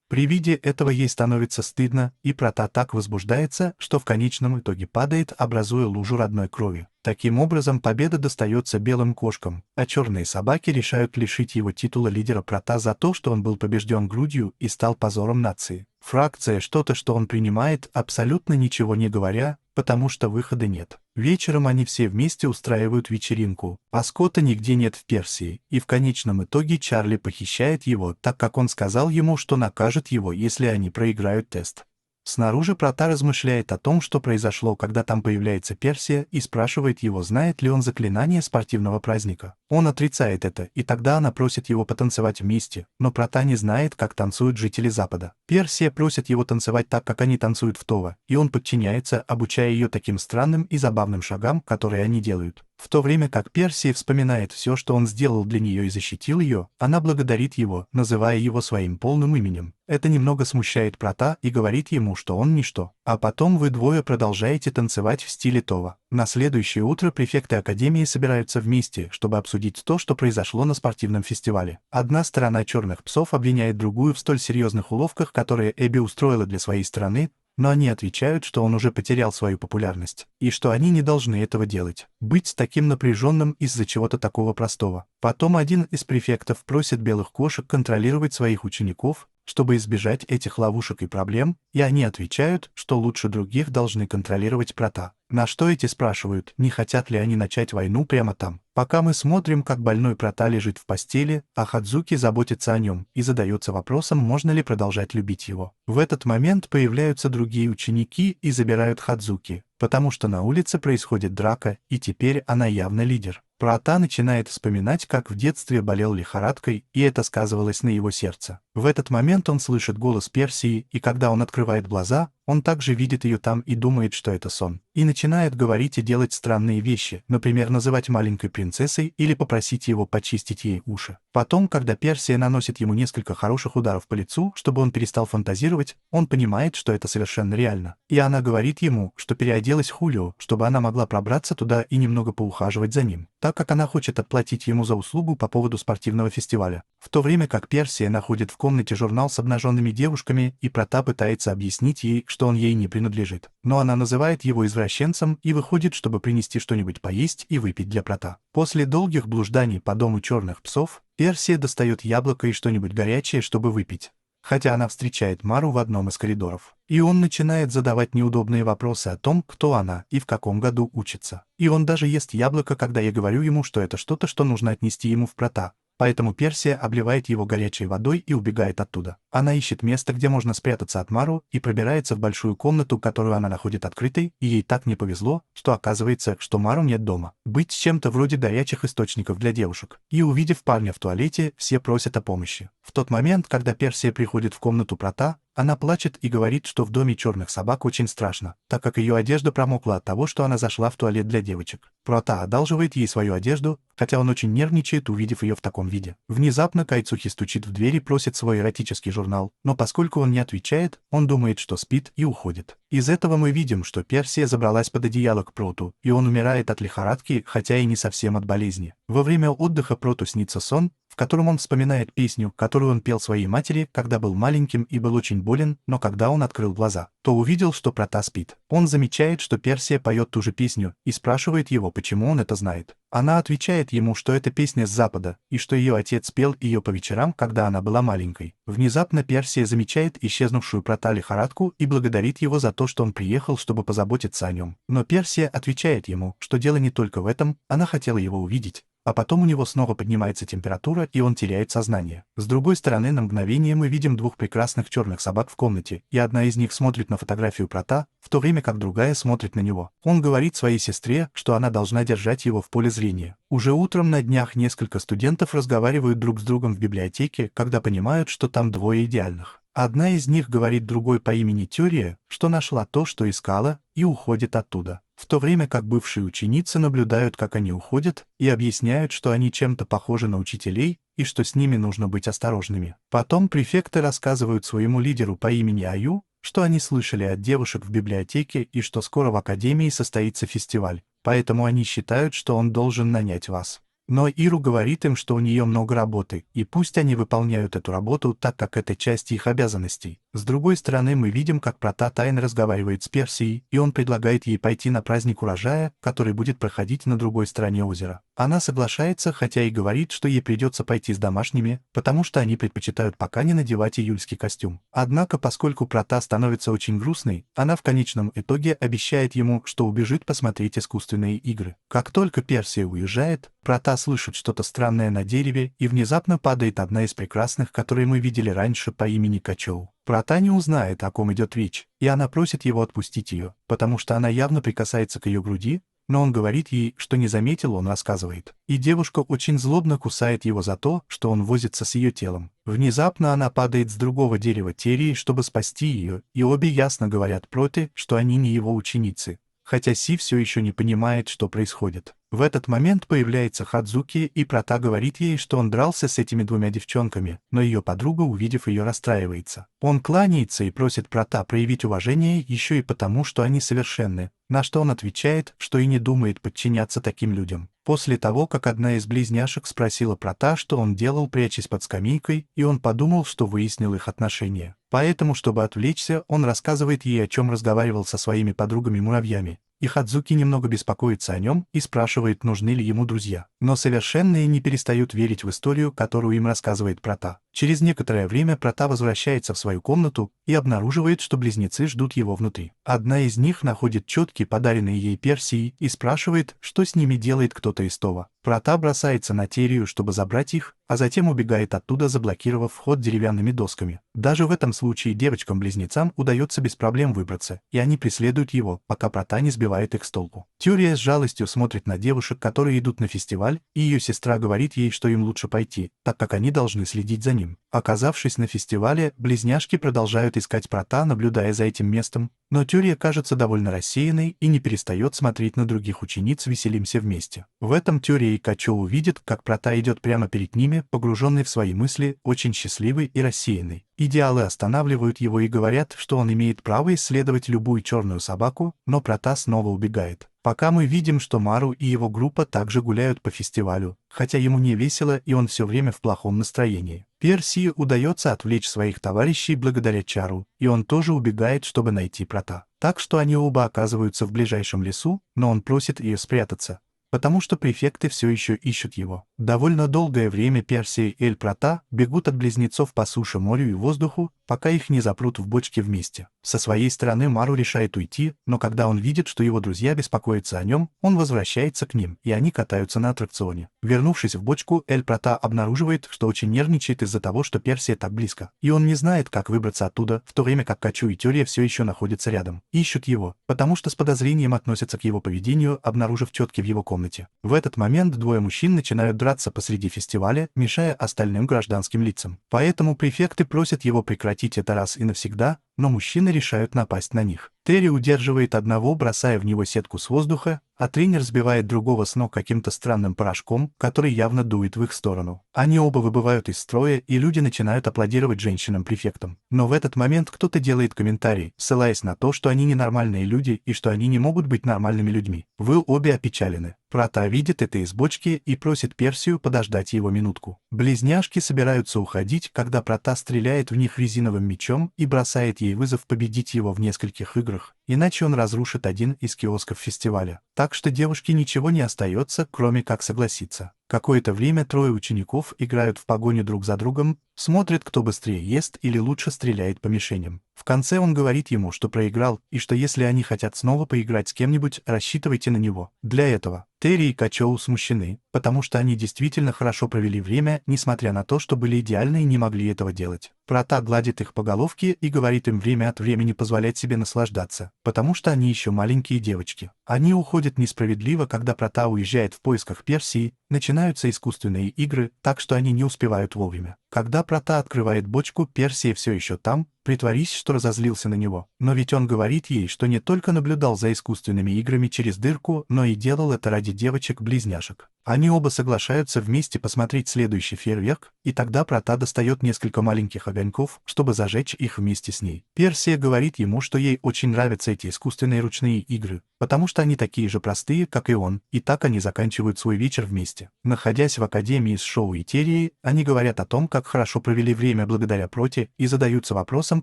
[SPEAKER 1] При виде этого ей становится стыдно, и Прата так возбуждается, что в конечном итоге падает, образуя лужу родной крови. Таким образом, победа достается белым кошкам, а черные собаки решают лишить его титула лидера Прата за то, что он был побежден грудью и стал позором нации. Фракция что-то, что он принимает, абсолютно ничего не говоря, потому что выхода нет. Вечером они все вместе устраивают вечеринку, а Скотта нигде нет в Персии, и в конечном итоге Чарли похищает его, так как он сказал ему, что накажет его, если они проиграют тест. Снаружи Прата размышляет о том, что произошло, когда там появляется Персия, и спрашивает его, знает ли он заклинание спортивного праздника. Он отрицает это, и тогда она просит его потанцевать вместе, но Прата не знает, как танцуют жители Запада. Персия просит его танцевать так, как они танцуют в Това, и он подчиняется, обучая ее таким странным и забавным шагам, которые они делают. В то время как Персия вспоминает все, что он сделал для нее и защитил ее, она благодарит его, называя его своим полным именем. Это немного смущает Прата и говорит ему, что он ничто. А потом вы двое продолжаете танцевать в стиле Това. На следующее утро префекты Академии собираются вместе, чтобы обсудить то, что произошло на спортивном фестивале. Одна сторона черных псов обвиняет другую в столь серьезных уловках, которые Эбби устроила для своей стороны, но они отвечают, что он уже потерял свою популярность, и что они не должны этого делать. Быть таким напряженным из-за чего-то такого простого. Потом один из префектов просит белых кошек контролировать своих учеников, чтобы избежать этих ловушек и проблем, и они отвечают, что лучше других должны контролировать Прата. На что эти спрашивают, не хотят ли они начать войну прямо там. Пока мы смотрим, как больной Прата лежит в постели, а Хадзуки заботится о нем и задается вопросом, можно ли продолжать любить его. В этот момент появляются другие ученики и забирают Хадзуки, потому что на улице происходит драка, и теперь она явно лидер. Прата начинает вспоминать, как в детстве болел лихорадкой, и это сказывалось на его сердце. В этот момент он слышит голос Персии, и когда он открывает глаза, он также видит ее там и думает, что это сон. И начинает говорить и делать странные вещи, например, называть маленькой принцессой или попросить его почистить ей уши. Потом, когда Персия наносит ему несколько хороших ударов по лицу, чтобы он перестал фантазировать, он понимает, что это совершенно реально. И она говорит ему, что переоделась Хулио, чтобы она могла пробраться туда и немного поухаживать за ним, так как она хочет отплатить ему за услугу по поводу спортивного фестиваля. В то время как Персия находит в комнате журнал с обнаженными девушками, и Прата пытается объяснить ей, что он ей не принадлежит. Но она называет его извращенцем и выходит, чтобы принести что-нибудь поесть и выпить для Прата. После долгих блужданий по дому черных псов, Персия достает яблоко и что-нибудь горячее, чтобы выпить. Хотя она встречает Мару в одном из коридоров. И он начинает задавать неудобные вопросы о том, кто она и в каком году учится. И он даже ест яблоко, когда я говорю ему, что это что-то, что нужно отнести ему в Прата. Поэтому Персия обливает его горячей водой и убегает оттуда. Она ищет место, где можно спрятаться от Мару, и пробирается в большую комнату, которую она находит открытой, и ей так не повезло, что оказывается, что Мару нет дома. Быть чем-то вроде горячих источников для девушек. И увидев парня в туалете, все просят о помощи. В тот момент, когда Персия приходит в комнату Прата, Она плачет и говорит, что в доме черных собак очень страшно, так как ее одежда промокла от того, что она зашла в туалет для девочек. Прота одалживает ей свою одежду, хотя он очень нервничает, увидев ее в таком виде. Внезапно Кайцухи стучит в дверь и просит свой эротический журнал, но поскольку он не отвечает, он думает, что спит, и уходит. Из этого мы видим, что Персия забралась под одеяло к Проту, и он умирает от лихорадки, хотя и не совсем от болезни. Во время отдыха Проту снится сон, в котором он вспоминает песню, которую он пел своей матери, когда был маленьким и был очень болен, но когда он открыл глаза, то увидел, что Прота спит. Он замечает, что Персия поет ту же песню, и спрашивает его, почему он это знает. Она отвечает ему, что это песня с Запада, и что ее отец пел ее по вечерам, когда она была маленькой. Внезапно Персия замечает исчезнувшую Прота лихорадку и благодарит его за то, что он приехал, чтобы позаботиться о нем. Но Персия отвечает ему, что дело не только в этом, она хотела его увидеть. А потом у него снова поднимается температура, и он теряет сознание. С другой стороны, на мгновение мы видим двух прекрасных черных собак в комнате, и одна из них смотрит на фотографию Прота, в то время как другая смотрит на него. Он говорит своей сестре, что она должна держать его в поле зрения. Уже утром на днях несколько студентов разговаривают друг с другом в библиотеке, когда понимают, что там двое идеальных. Одна из них говорит другой по имени Тюрия, что нашла то, что искала, и уходит оттуда. В то время как бывшие ученицы наблюдают, как они уходят, и объясняют, что они чем-то похожи на учителей, и что с ними нужно быть осторожными. Потом префекты рассказывают своему лидеру по имени Аю, что они слышали от девушек в библиотеке и что скоро в академии состоится фестиваль, поэтому они считают, что он должен нанять вас. Но Иру говорит им, что у нее много работы, и пусть они выполняют эту работу, так как это часть их обязанностей. С другой стороны, мы видим, как Прота тайно разговаривает с Персией, и он предлагает ей пойти на праздник урожая, который будет проходить на другой стороне озера. Она соглашается, хотя и говорит, что ей придется пойти с домашними, потому что они предпочитают пока не надевать июльский костюм. Однако, поскольку Прота становится очень грустной, она в конечном итоге обещает ему, что убежит посмотреть искусственные игры. Как только Персия уезжает, Прота слышит что-то странное на дереве, и внезапно падает одна из прекрасных, которые мы видели раньше по имени Качоу. Прота не узнает, о ком идет речь, и она просит его отпустить ее, потому что она явно прикасается к ее груди, но он говорит ей, что не заметил, он рассказывает. И девушка очень злобно кусает его за то, что он возится с ее телом. Внезапно она падает с другого дерева Терии, чтобы спасти ее, и обе ясно говорят Проте, что они не его ученицы, хотя Си все еще не понимает, что происходит. В этот момент появляется Хадзуки, и Прота говорит ей, что он дрался с этими двумя девчонками, но ее подруга, увидев ее, расстраивается. Он кланяется и просит Прота проявить уважение еще и потому, что они совершенны, на что он отвечает, что и не думает подчиняться таким людям. После того, как одна из близняшек спросила Прота, что он делал, прячась под скамейкой, и он подумал, что выяснил их отношения. Поэтому, чтобы отвлечься, он рассказывает ей, о чем разговаривал со своими подругами-муравьями. И Хадзуки немного беспокоится о нем и спрашивает, нужны ли ему друзья. Но совершенные не перестают верить в историю, которую им рассказывает Прота. Через некоторое время Прота возвращается в свою комнату и обнаруживает, что близнецы ждут его внутри. Одна из них находит четки, подаренные ей Персией, и спрашивает, что с ними делает кто-то из Това. Прота бросается на Терию, чтобы забрать их, а затем убегает оттуда, заблокировав вход деревянными досками. Даже в этом случае девочкам-близнецам удается без проблем выбраться, и они преследуют его, пока Прота не сбивает их с толку. Тюрия с жалостью смотрит на девушек, которые идут на фестиваль, и ее сестра говорит ей, что им лучше пойти, так как они должны следить за ним. Оказавшись на фестивале, близняшки продолжают искать Прота, наблюдая за этим местом, но Тюрия кажется довольно рассеянной и не перестает смотреть на других учениц «Веселимся вместе». В этом Тюрия и Качоу видят, как Прота идет прямо перед ними, погруженный в свои мысли, очень счастливый и рассеянный. Идеалы останавливают его и говорят, что он имеет право исследовать любую черную собаку, но Прота снова убегает. Пока мы видим, что Мару и его группа также гуляют по фестивалю, хотя ему не весело и он все время в плохом настроении. Персии удается отвлечь своих товарищей благодаря Чару, и он тоже убегает, чтобы найти Прота. Так что они оба оказываются в ближайшем лесу, но он просит ее спрятаться, потому что префекты все еще ищут его. Довольно долгое время Персия и Эль-Прота бегут от близнецов по суше, морю и воздуху, пока их не запрут в бочке вместе. Со своей стороны Мару решает уйти, но когда он видит, что его друзья беспокоятся о нем, он возвращается к ним, и они катаются на аттракционе. Вернувшись в бочку, Эль-Прота обнаруживает, что очень нервничает из-за того, что Персия так близко, и он не знает, как выбраться оттуда, в то время как Качу и Тюрия все еще находятся рядом. Ищут его, потому что с подозрением относятся к его поведению, обнаружив четки в его комнате. комнате. В этот момент двое мужчин начинают драться посреди фестиваля, мешая остальным гражданским лицам. Поэтому префекты просят его прекратить это раз и навсегда, но мужчины решают напасть на них. Терри удерживает одного, бросая в него сетку с воздуха, а тренер сбивает другого с ног каким-то странным порошком, который явно дует в их сторону. Они оба выбывают из строя, и люди начинают аплодировать женщинам-префектам. Но в этот момент кто-то делает комментарий, ссылаясь на то, что они ненормальные люди и что они не могут быть нормальными людьми. Вы обе опечалены. Прата видит это из бочки и просит Персию подождать его минутку. Близняшки собираются уходить, когда Прата стреляет в них резиновым мечом и бросает ей вызов победить его в нескольких играх, иначе он разрушит один из киосков фестиваля. Так что девушке ничего не остается, кроме как согласиться. Какое-то время трое учеников играют в погоню друг за другом, смотрят, кто быстрее ест или лучше стреляет по мишеням. В конце он говорит ему, что проиграл, и что если они хотят снова поиграть с кем-нибудь, рассчитывайте на него. Для этого Терри и Качоу смущены, потому что они действительно хорошо провели время, несмотря на то, что были идеальны и не могли этого делать. Прата гладит их по головке и говорит им время от времени позволять себе наслаждаться, потому что они еще маленькие девочки. Они уходят несправедливо, когда Прата уезжает в поисках Персии, начинаются искусственные игры, так что они не успевают вовремя. Когда Прата открывает бочку, Персия все еще там, притворись, что разозлился на него. Но ведь он говорит ей, что не только наблюдал за искусственными играми через дырку, но и делал это ради девочек-близняшек. Они оба соглашаются вместе посмотреть следующий фейерверк, и тогда Прата достает несколько маленьких огоньков, чтобы зажечь их вместе с ней. Персия говорит ему, что ей очень нравятся эти искусственные ручные игры, потому что они такие же простые, как и он, и так они заканчивают свой вечер вместе. Находясь в академии с Шоу и Террией, они говорят о том, как хорошо провели время благодаря Проте, и задаются вопросом,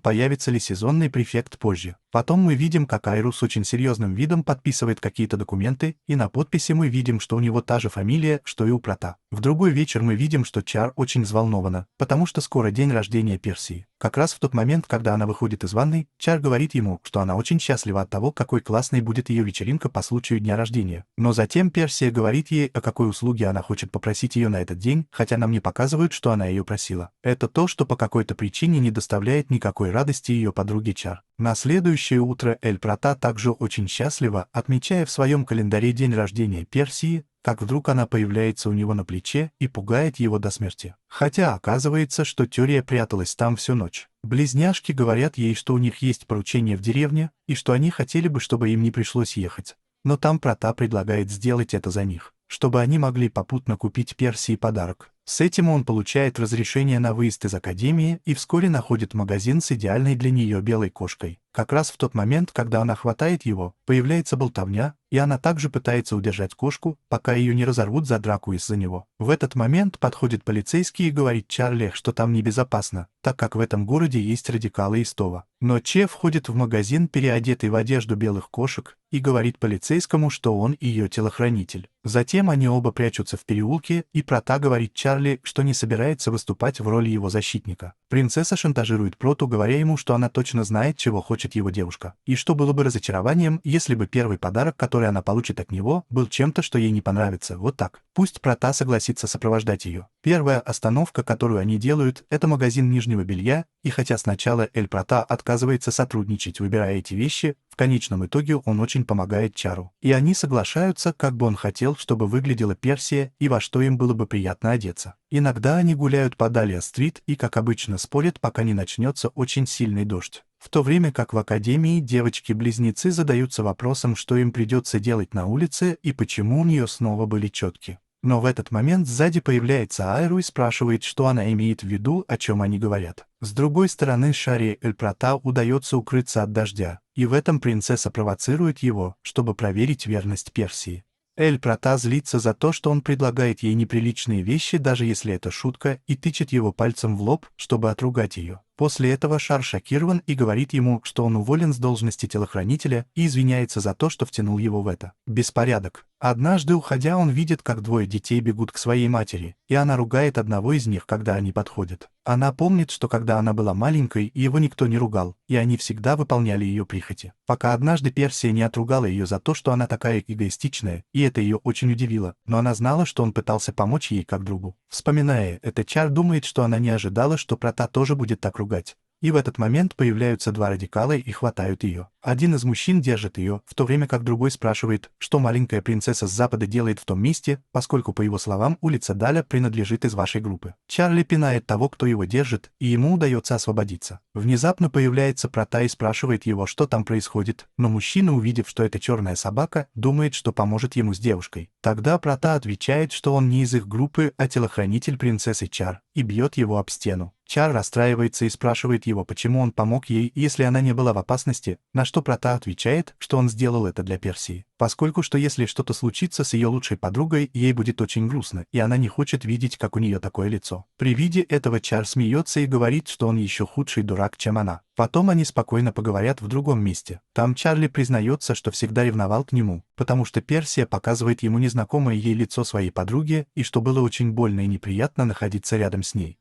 [SPEAKER 1] появится ли сезонный префект позже. Потом мы видим, как Айру с очень серьезным видом подписывает какие-то документы, и на подписи мы видим, что у него та же фамилия, что и у Прота. В другой вечер мы видим, что Чар очень взволнована, потому что скоро день рождения Персии. Как раз в тот момент, когда она выходит из ванной, Чар говорит ему, что она очень счастлива от того, какой классной будет ее вечеринка по случаю дня рождения. Но затем Персия говорит ей, о какой услуге она хочет попросить ее на этот день, хотя нам не показывают, что она ее просила. Это то, что по какой-то причине не доставляет никакой радости ее подруге Чар. На следующее утро Эль Прата также очень счастлива, отмечая в своем календаре день рождения Персии, как вдруг она появляется у него на плече и пугает его до смерти. Хотя оказывается, что Терия пряталась там всю ночь. Близняшки говорят ей, что у них есть поручение в деревне, и что они хотели бы, чтобы им не пришлось ехать. Но там Прата предлагает сделать это за них, чтобы они могли попутно купить Персии подарок. С этим он получает разрешение на выезд из академии и вскоре находит магазин с идеальной для нее белой кошкой. Как раз в тот момент, когда она хватает его, появляется болтовня, и она также пытается удержать кошку, пока ее не разорвут за драку из-за него. В этот момент подходит полицейский и говорит Чарли, что там небезопасно, так как в этом городе есть радикалы из Това. Но Че входит в магазин, переодетый в одежду белых кошек, и говорит полицейскому, что он ее телохранитель. Затем они оба прячутся в переулке, и Прата говорит Чарли, что не собирается выступать в роли его защитника. Принцесса шантажирует Проту, говоря ему, что она точно знает, чего хочет его девушка, и что было бы разочарованием, если бы первый подарок, который она получит от него, был чем-то, что ей не понравится. Вот так. Пусть Прата согласится сопровождать ее. Первая остановка, которую они делают, это магазин нижнего белья, и хотя сначала Эль Прата отказывается сотрудничать, выбирая эти вещи, в конечном итоге он очень помогает Чару. И они соглашаются, как бы он хотел, чтобы выглядела Персия и во что им было бы приятно одеться. Иногда они гуляют по Далия-стрит и, как обычно, спорят, пока не начнется очень сильный дождь. В то время как в академии девочки-близнецы задаются вопросом, что им придется делать на улице и почему у нее снова были четки. Но в этот момент сзади появляется Айру и спрашивает, что она имеет в виду, о чем они говорят. С другой стороны, Шаре Эль Прата удается укрыться от дождя, и в этом принцесса провоцирует его, чтобы проверить верность Персии. Эль Прата злится за то, что он предлагает ей неприличные вещи, даже если это шутка, и тычет его пальцем в лоб, чтобы отругать ее. После этого Шар шокирован и говорит ему, что он уволен с должности телохранителя и извиняется за то, что втянул его в это. Беспорядок. Однажды, уходя, он видит, как двое детей бегут к своей матери, и она ругает одного из них, когда они подходят. Она помнит, что когда она была маленькой, его никто не ругал, и они всегда выполняли ее прихоти. Пока однажды Персия не отругала ее за то, что она такая эгоистичная, и это ее очень удивило, но она знала, что он пытался помочь ей как другу. Вспоминая это, Чар думает, что она не ожидала, что Прата тоже будет так ругать. И в этот момент появляются два радикала и хватают ее. Один из мужчин держит ее, в то время как другой спрашивает, что маленькая принцесса с запада делает в том месте, поскольку, по его словам, улица Даля принадлежит из вашей группы. Чарли пинает того, кто его держит, и ему удается освободиться. Внезапно появляется Прота и спрашивает его, что там происходит, но мужчина, увидев, что это черная собака, думает, что поможет ему с девушкой. Тогда Прота отвечает, что он не из их группы, а телохранитель принцессы Чар, и бьет его об стену. Чар расстраивается и спрашивает его, почему он помог ей, если она не была в опасности, на что Прота отвечает, что он сделал это для Персии, поскольку что если что-то случится с ее лучшей подругой, ей будет очень грустно, и она не хочет видеть, как у нее такое лицо. При виде этого Чар смеется и говорит, что он еще худший дурак, чем она. Потом они спокойно поговорят в другом месте. Там Чарли признается, что всегда ревновал к нему, потому что Персия показывает ему незнакомое ей лицо своей подруги, и что было очень больно и неприятно находиться рядом с ней.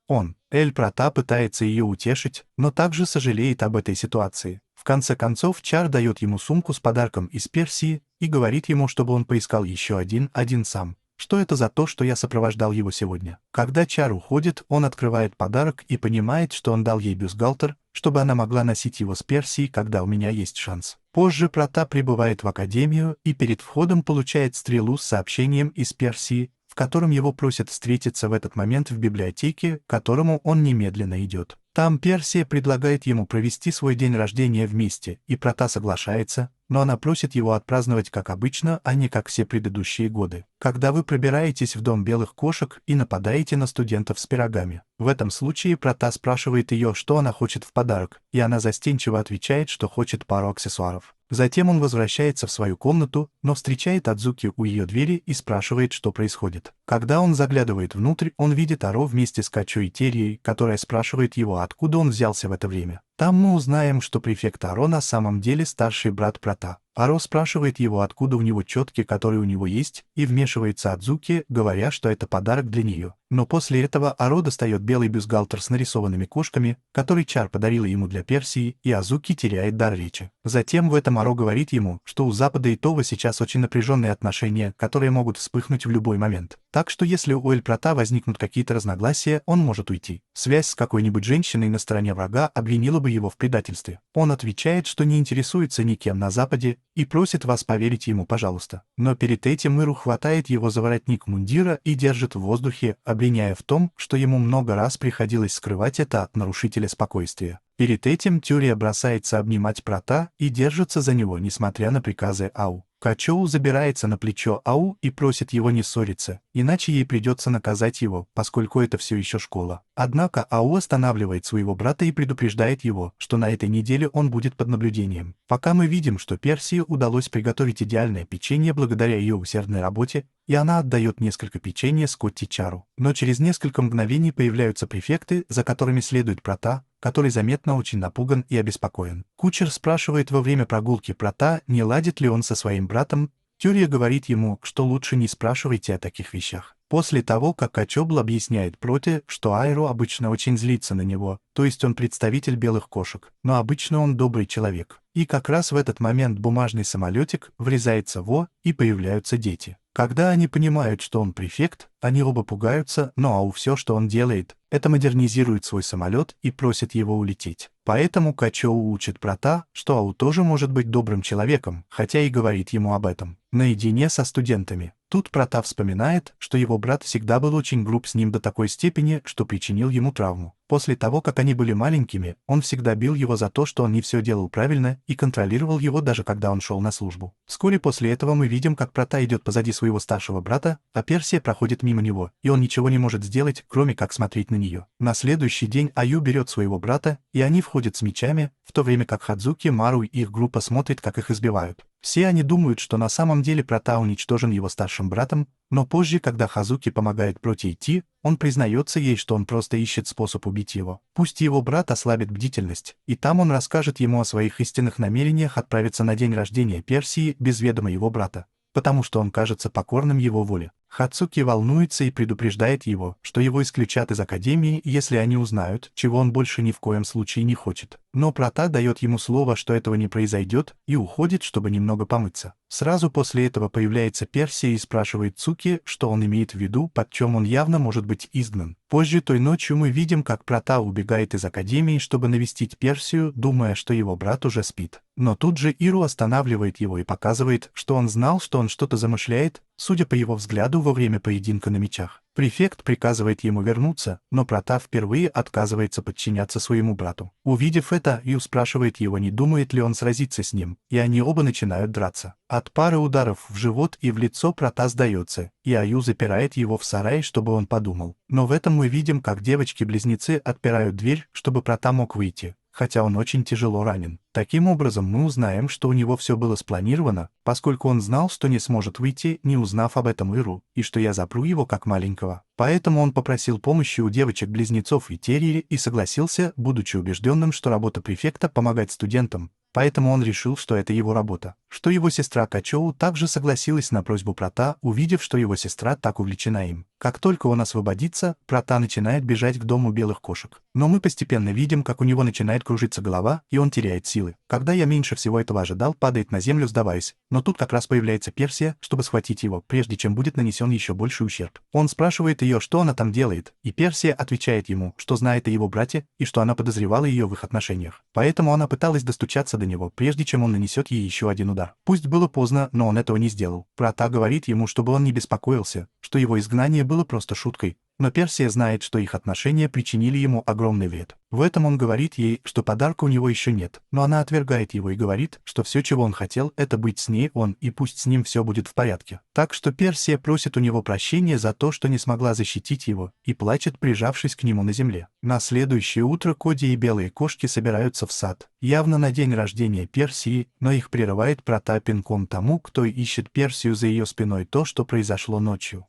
[SPEAKER 1] Эль Прота пытается ее утешить, но также сожалеет об этой ситуации. В конце концов, Чар дает ему сумку с подарком из Персии и говорит ему, чтобы он поискал еще один сам. Что это за то, что я сопровождал его сегодня? Когда Чар уходит, он открывает подарок и понимает, что он дал ей бюстгальтер, чтобы она могла носить его с Персией, когда у меня есть шанс. Позже Прота прибывает в академию и перед входом получает стрелу с сообщением из Персии, в котором его просят встретиться в этот момент в библиотеке, к которому он немедленно идет. Там Персия предлагает ему провести свой день рождения вместе, и Прота соглашается, но она просит его отпраздновать как обычно, а не как все предыдущие годы. Когда вы пробираетесь в дом белых кошек и нападаете на студентов с пирогами. В этом случае Прота спрашивает ее, что она хочет в подарок, и она застенчиво отвечает, что хочет пару аксессуаров. Затем он возвращается в свою комнату, но встречает Адзуки у ее двери и спрашивает, что происходит. Когда он заглядывает внутрь, он видит Аро вместе с Качо и Терией, которая спрашивает его, откуда он взялся в это время. Там мы узнаем, что префект Аро на самом деле старший брат Прота. Аро спрашивает его, откуда у него четки, которые у него есть, и вмешивается Адзуки, говоря, что это подарок для нее. Но после этого Аро достает белый бюстгальтер с нарисованными кошками, который Чар подарила ему для Персии, и Азуки теряет дар речи. Затем в этом Аро говорит ему, что у Запада и Това сейчас очень напряженные отношения, которые могут вспыхнуть в любой момент. Так что если у Эль Прота возникнут какие-то разногласия, он может уйти. Связь с какой-нибудь женщиной на стороне врага обвинила бы его в предательстве. Он отвечает, что не интересуется никем на Западе, и просит вас поверить ему, пожалуйста. Но перед этим Иру хватает его за воротник мундира и держит в воздухе, обвиняя в том, что ему много раз приходилось скрывать это от нарушителя спокойствия. Перед этим Тюрия бросается обнимать Прота и держится за него, несмотря на приказы Ау. Качоу забирается на плечо Ау и просит его не ссориться, иначе ей придется наказать его, поскольку это все еще школа. Однако Ау останавливает своего брата и предупреждает его, что на этой неделе он будет под наблюдением. Пока мы видим, что Персии удалось приготовить идеальное печенье благодаря ее усердной работе, и она отдает несколько печенья Скотти Чару. Но через несколько мгновений появляются префекты, за которыми следует Прота, который заметно очень напуган и обеспокоен. Кучер спрашивает во время прогулки Прота, не ладит ли он со своим братом. Тюрия говорит ему, что лучше не спрашивайте о таких вещах. После того, как Качобл объясняет Проте, что Айро обычно очень злится на него, то есть он представитель белых кошек, но обычно он добрый человек. И как раз в этот момент бумажный самолетик врезается и появляются дети. Когда они понимают, что он префект, они оба пугаются, но Ау все, что он делает, это модернизирует свой самолет и просит его улететь. Поэтому Качоу учит Прота, что Ау тоже может быть добрым человеком, хотя и говорит ему об этом. Наедине со студентами. Тут Прота вспоминает, что его брат всегда был очень груб с ним до такой степени, что причинил ему травму. После того, как они были маленькими, он всегда бил его за то, что он не все делал правильно, и контролировал его даже когда он шел на службу. Вскоре после этого мы видим, как Прота идет позади своего старшего брата, а Персия проходит мимо него, и он ничего не может сделать, кроме как смотреть на нее. На следующий день Аю берет своего брата, и они входят с мечами, в то время как Хадзуки, Мару и их группа смотрят, как их избивают. Все они думают, что на самом деле Прота уничтожен его старшим братом, но позже, когда Хазуки помогает Проте идти, он признается ей, что он просто ищет способ убить его. Пусть его брат ослабит бдительность, и там он расскажет ему о своих истинных намерениях отправиться на день рождения Персии без ведома его брата, потому что он кажется покорным его воле. Хацуки волнуется и предупреждает его, что его исключат из академии, если они узнают, чего он больше ни в коем случае не хочет. Но Прата дает ему слово, что этого не произойдет, и уходит, чтобы немного помыться. Сразу после этого появляется Персия и спрашивает Цуки, что он имеет в виду, под чем он явно может быть изгнан. Позже той ночью мы видим, как Прата убегает из академии, чтобы навестить Персию, думая, что его брат уже спит. Но тут же Иру останавливает его и показывает, что он знал, что он что-то замышляет, судя по его взгляду во время поединка на мечах. Префект приказывает ему вернуться, но Прата впервые отказывается подчиняться своему брату. Увидев это, Ю спрашивает его, не думает ли он сразиться с ним, и они оба начинают драться. От пары ударов в живот и в лицо Прата сдается, и Аю запирает его в сарае, чтобы он подумал. Но в этом мы видим, как девочки-близнецы отпирают дверь, чтобы Прата мог выйти, хотя он очень тяжело ранен. Таким образом, мы узнаем, что у него все было спланировано, поскольку он знал, что не сможет выйти, не узнав об этом Иру, и что я запру его как маленького. Поэтому он попросил помощи у девочек-близнецов и Терриери и согласился, будучи убежденным, что работа префекта — помогать студентам. Поэтому он решил, что это его работа. Что его сестра Качоу также согласилась на просьбу Прата, увидев, что его сестра так увлечена им. Как только он освободится, Прата начинает бежать к дому белых кошек. Но мы постепенно видим, как у него начинает кружиться голова, и он теряет силы. Когда я меньше всего этого ожидал, падает на землю, сдаваясь. Но тут как раз появляется Персия, чтобы схватить его, прежде чем будет нанесен еще больший ущерб. Он спрашивает ее, что она там делает, и Персия отвечает ему, что знает о его брате, и что она подозревала ее в их отношениях. Поэтому она пыталась достучаться до него, прежде чем он нанесет ей еще один удар. Пусть было поздно, но он этого не сделал. Прата говорит ему, чтобы он не беспокоился, что его изгнание было просто шуткой. Но Персия знает, что их отношения причинили ему огромный вред. В этом он говорит ей, что подарка у него еще нет, но она отвергает его и говорит, что все, чего он хотел, это быть с ней и пусть с ним все будет в порядке. Так что Персия просит у него прощения за то, что не смогла защитить его, и плачет, прижавшись к нему на земле. На следующее утро Коди и белые кошки собираются в сад, явно на день рождения Персии, но их прерывает Прата пинком тому, кто ищет Персию за ее спиной, то, что произошло ночью.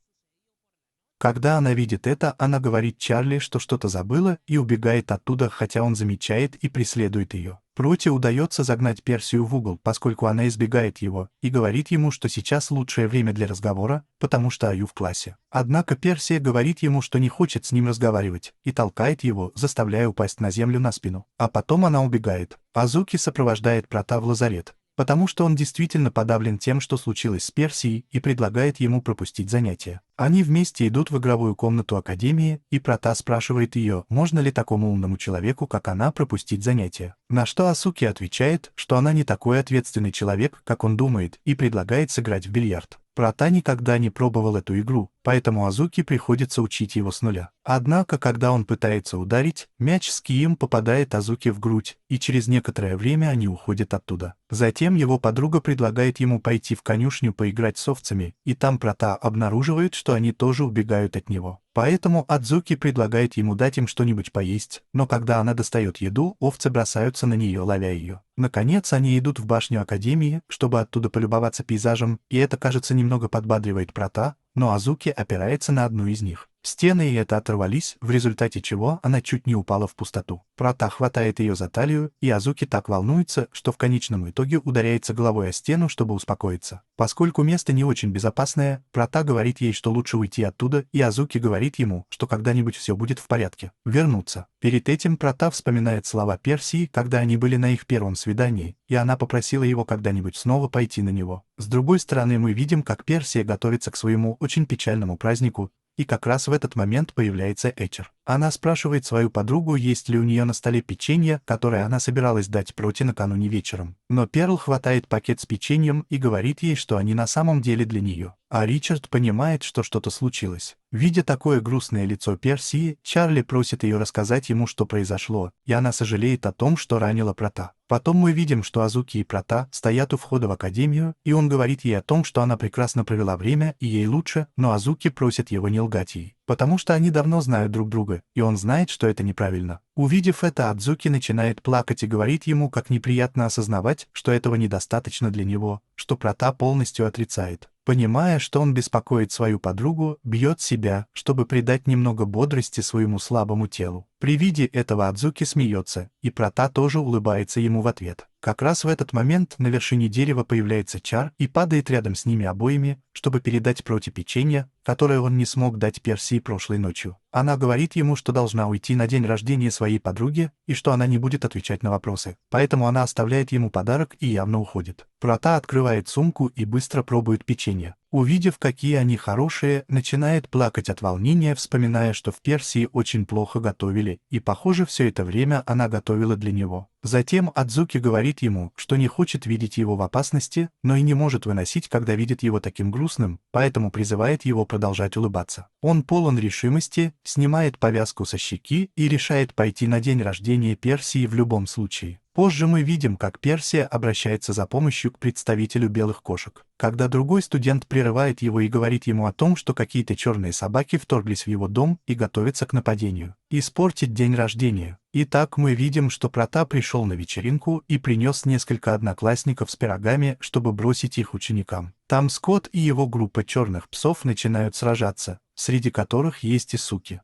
[SPEAKER 1] Когда она видит это, она говорит Чарли, что что-то забыла, и убегает оттуда, хотя он замечает и преследует ее. Проти удается загнать Персию в угол, поскольку она избегает его, и говорит ему, что сейчас лучшее время для разговора, потому что Аю в классе. Однако Персия говорит ему, что не хочет с ним разговаривать, и толкает его, заставляя упасть на землю на спину. А потом она убегает. Азуки сопровождает Прата в лазарет, потому что он действительно подавлен тем, что случилось с Персией, и предлагает ему пропустить занятия. Они вместе идут в игровую комнату Академии, и Прата спрашивает ее, можно ли такому умному человеку, как она, пропустить занятия. На что Асуки отвечает, что она не такой ответственный человек, как он думает, и предлагает сыграть в бильярд. Прата никогда не пробовал эту игру, поэтому Азуки приходится учить его с нуля. Однако, когда он пытается ударить, мяч с кием попадает Азуки в грудь, и через некоторое время они уходят оттуда. Затем его подруга предлагает ему пойти в конюшню поиграть с овцами, и там Прата обнаруживает, что они тоже убегают от него. Поэтому Адзуки предлагает ему дать им что-нибудь поесть, но когда она достает еду, овцы бросаются на нее, ловя ее. Наконец, они идут в башню Академии, чтобы оттуда полюбоваться пейзажем, и это, кажется, немного подбадривает Прата, но Азуки опирается на одну из них. Стены и это оторвались, в результате чего она чуть не упала в пустоту. Прата хватает ее за талию, и Азуки так волнуется, что в конечном итоге ударяется головой о стену, чтобы успокоиться. Поскольку место не очень безопасное, Прата говорит ей, что лучше уйти оттуда, и Азуки говорит ему, что когда-нибудь все будет в порядке. Вернуться. Перед этим Прата вспоминает слова Персии, когда они были на их первом свидании, и она попросила его когда-нибудь снова пойти на него. С другой стороны, мы видим, как Персия готовится к своему очень печальному празднику, и как раз в этот момент появляется Эчер. Она спрашивает свою подругу, есть ли у нее на столе печенье, которое она собиралась дать Проти накануне вечером. Но Перл хватает пакет с печеньем и говорит ей, что они на самом деле для нее. А Ричард понимает, что что-то случилось. Видя такое грустное лицо Персии, Чарли просит ее рассказать ему, что произошло, и она сожалеет о том, что ранила Прата. Потом мы видим, что Азуки и Прата стоят у входа в Академию, и он говорит ей о том, что она прекрасно провела время и ей лучше, но Азуки просит его не лгать ей, потому что они давно знают друг друга, и он знает, что это неправильно. Увидев это, Адзуки начинает плакать и говорит ему, как неприятно осознавать, что этого недостаточно для него, что Прата полностью отрицает. Понимая, что он беспокоит свою подругу, бьет себя, чтобы придать немного бодрости своему слабому телу. При виде этого Адзуки смеется, и Прата тоже улыбается ему в ответ. Как раз в этот момент на вершине дерева появляется Чар и падает рядом с ними обоими, чтобы передать Проте печенье, которое он не смог дать Персии прошлой ночью. Она говорит ему, что должна уйти на день рождения своей подруги и что она не будет отвечать на вопросы. Поэтому она оставляет ему подарок и явно уходит. Прота открывает сумку и быстро пробует печенье. Увидев, какие они хорошие, начинает плакать от волнения, вспоминая, что в Персии очень плохо готовили, и, похоже, все это время она готовила для него. Затем Адзуки говорит ему, что не хочет видеть его в опасности, но и не может выносить, когда видит его таким грустным, поэтому призывает его продолжать улыбаться. Он полон решимости, снимает повязку со щеки и решает пойти на день рождения Персии в любом случае. Позже мы видим, как Персия обращается за помощью к представителю белых кошек. Когда другой студент прерывает его и говорит ему о том, что какие-то черные собаки вторглись в его дом и готовятся к нападению. Испортить день рождения. Итак, мы видим, что Прота пришел на вечеринку и принес несколько одноклассников с пирогами, чтобы бросить их ученикам. Там Скотт и его группа черных псов начинают сражаться, среди которых есть и суки.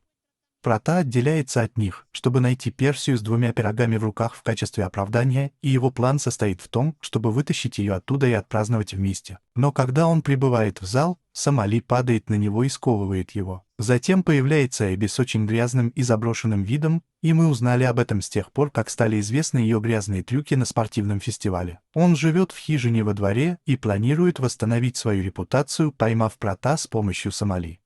[SPEAKER 1] Прота отделяется от них, чтобы найти Персию с 2 пирогами в руках в качестве оправдания, и его план состоит в том, чтобы вытащить ее оттуда и отпраздновать вместе. Но когда он прибывает в зал, Сомали падает на него и сковывает его. Затем появляется Эбби с очень грязным и заброшенным видом, и мы узнали об этом с тех пор, как стали известны ее грязные трюки на спортивном фестивале. Он живет в хижине во дворе и планирует восстановить свою репутацию, поймав Прота с помощью Сомали.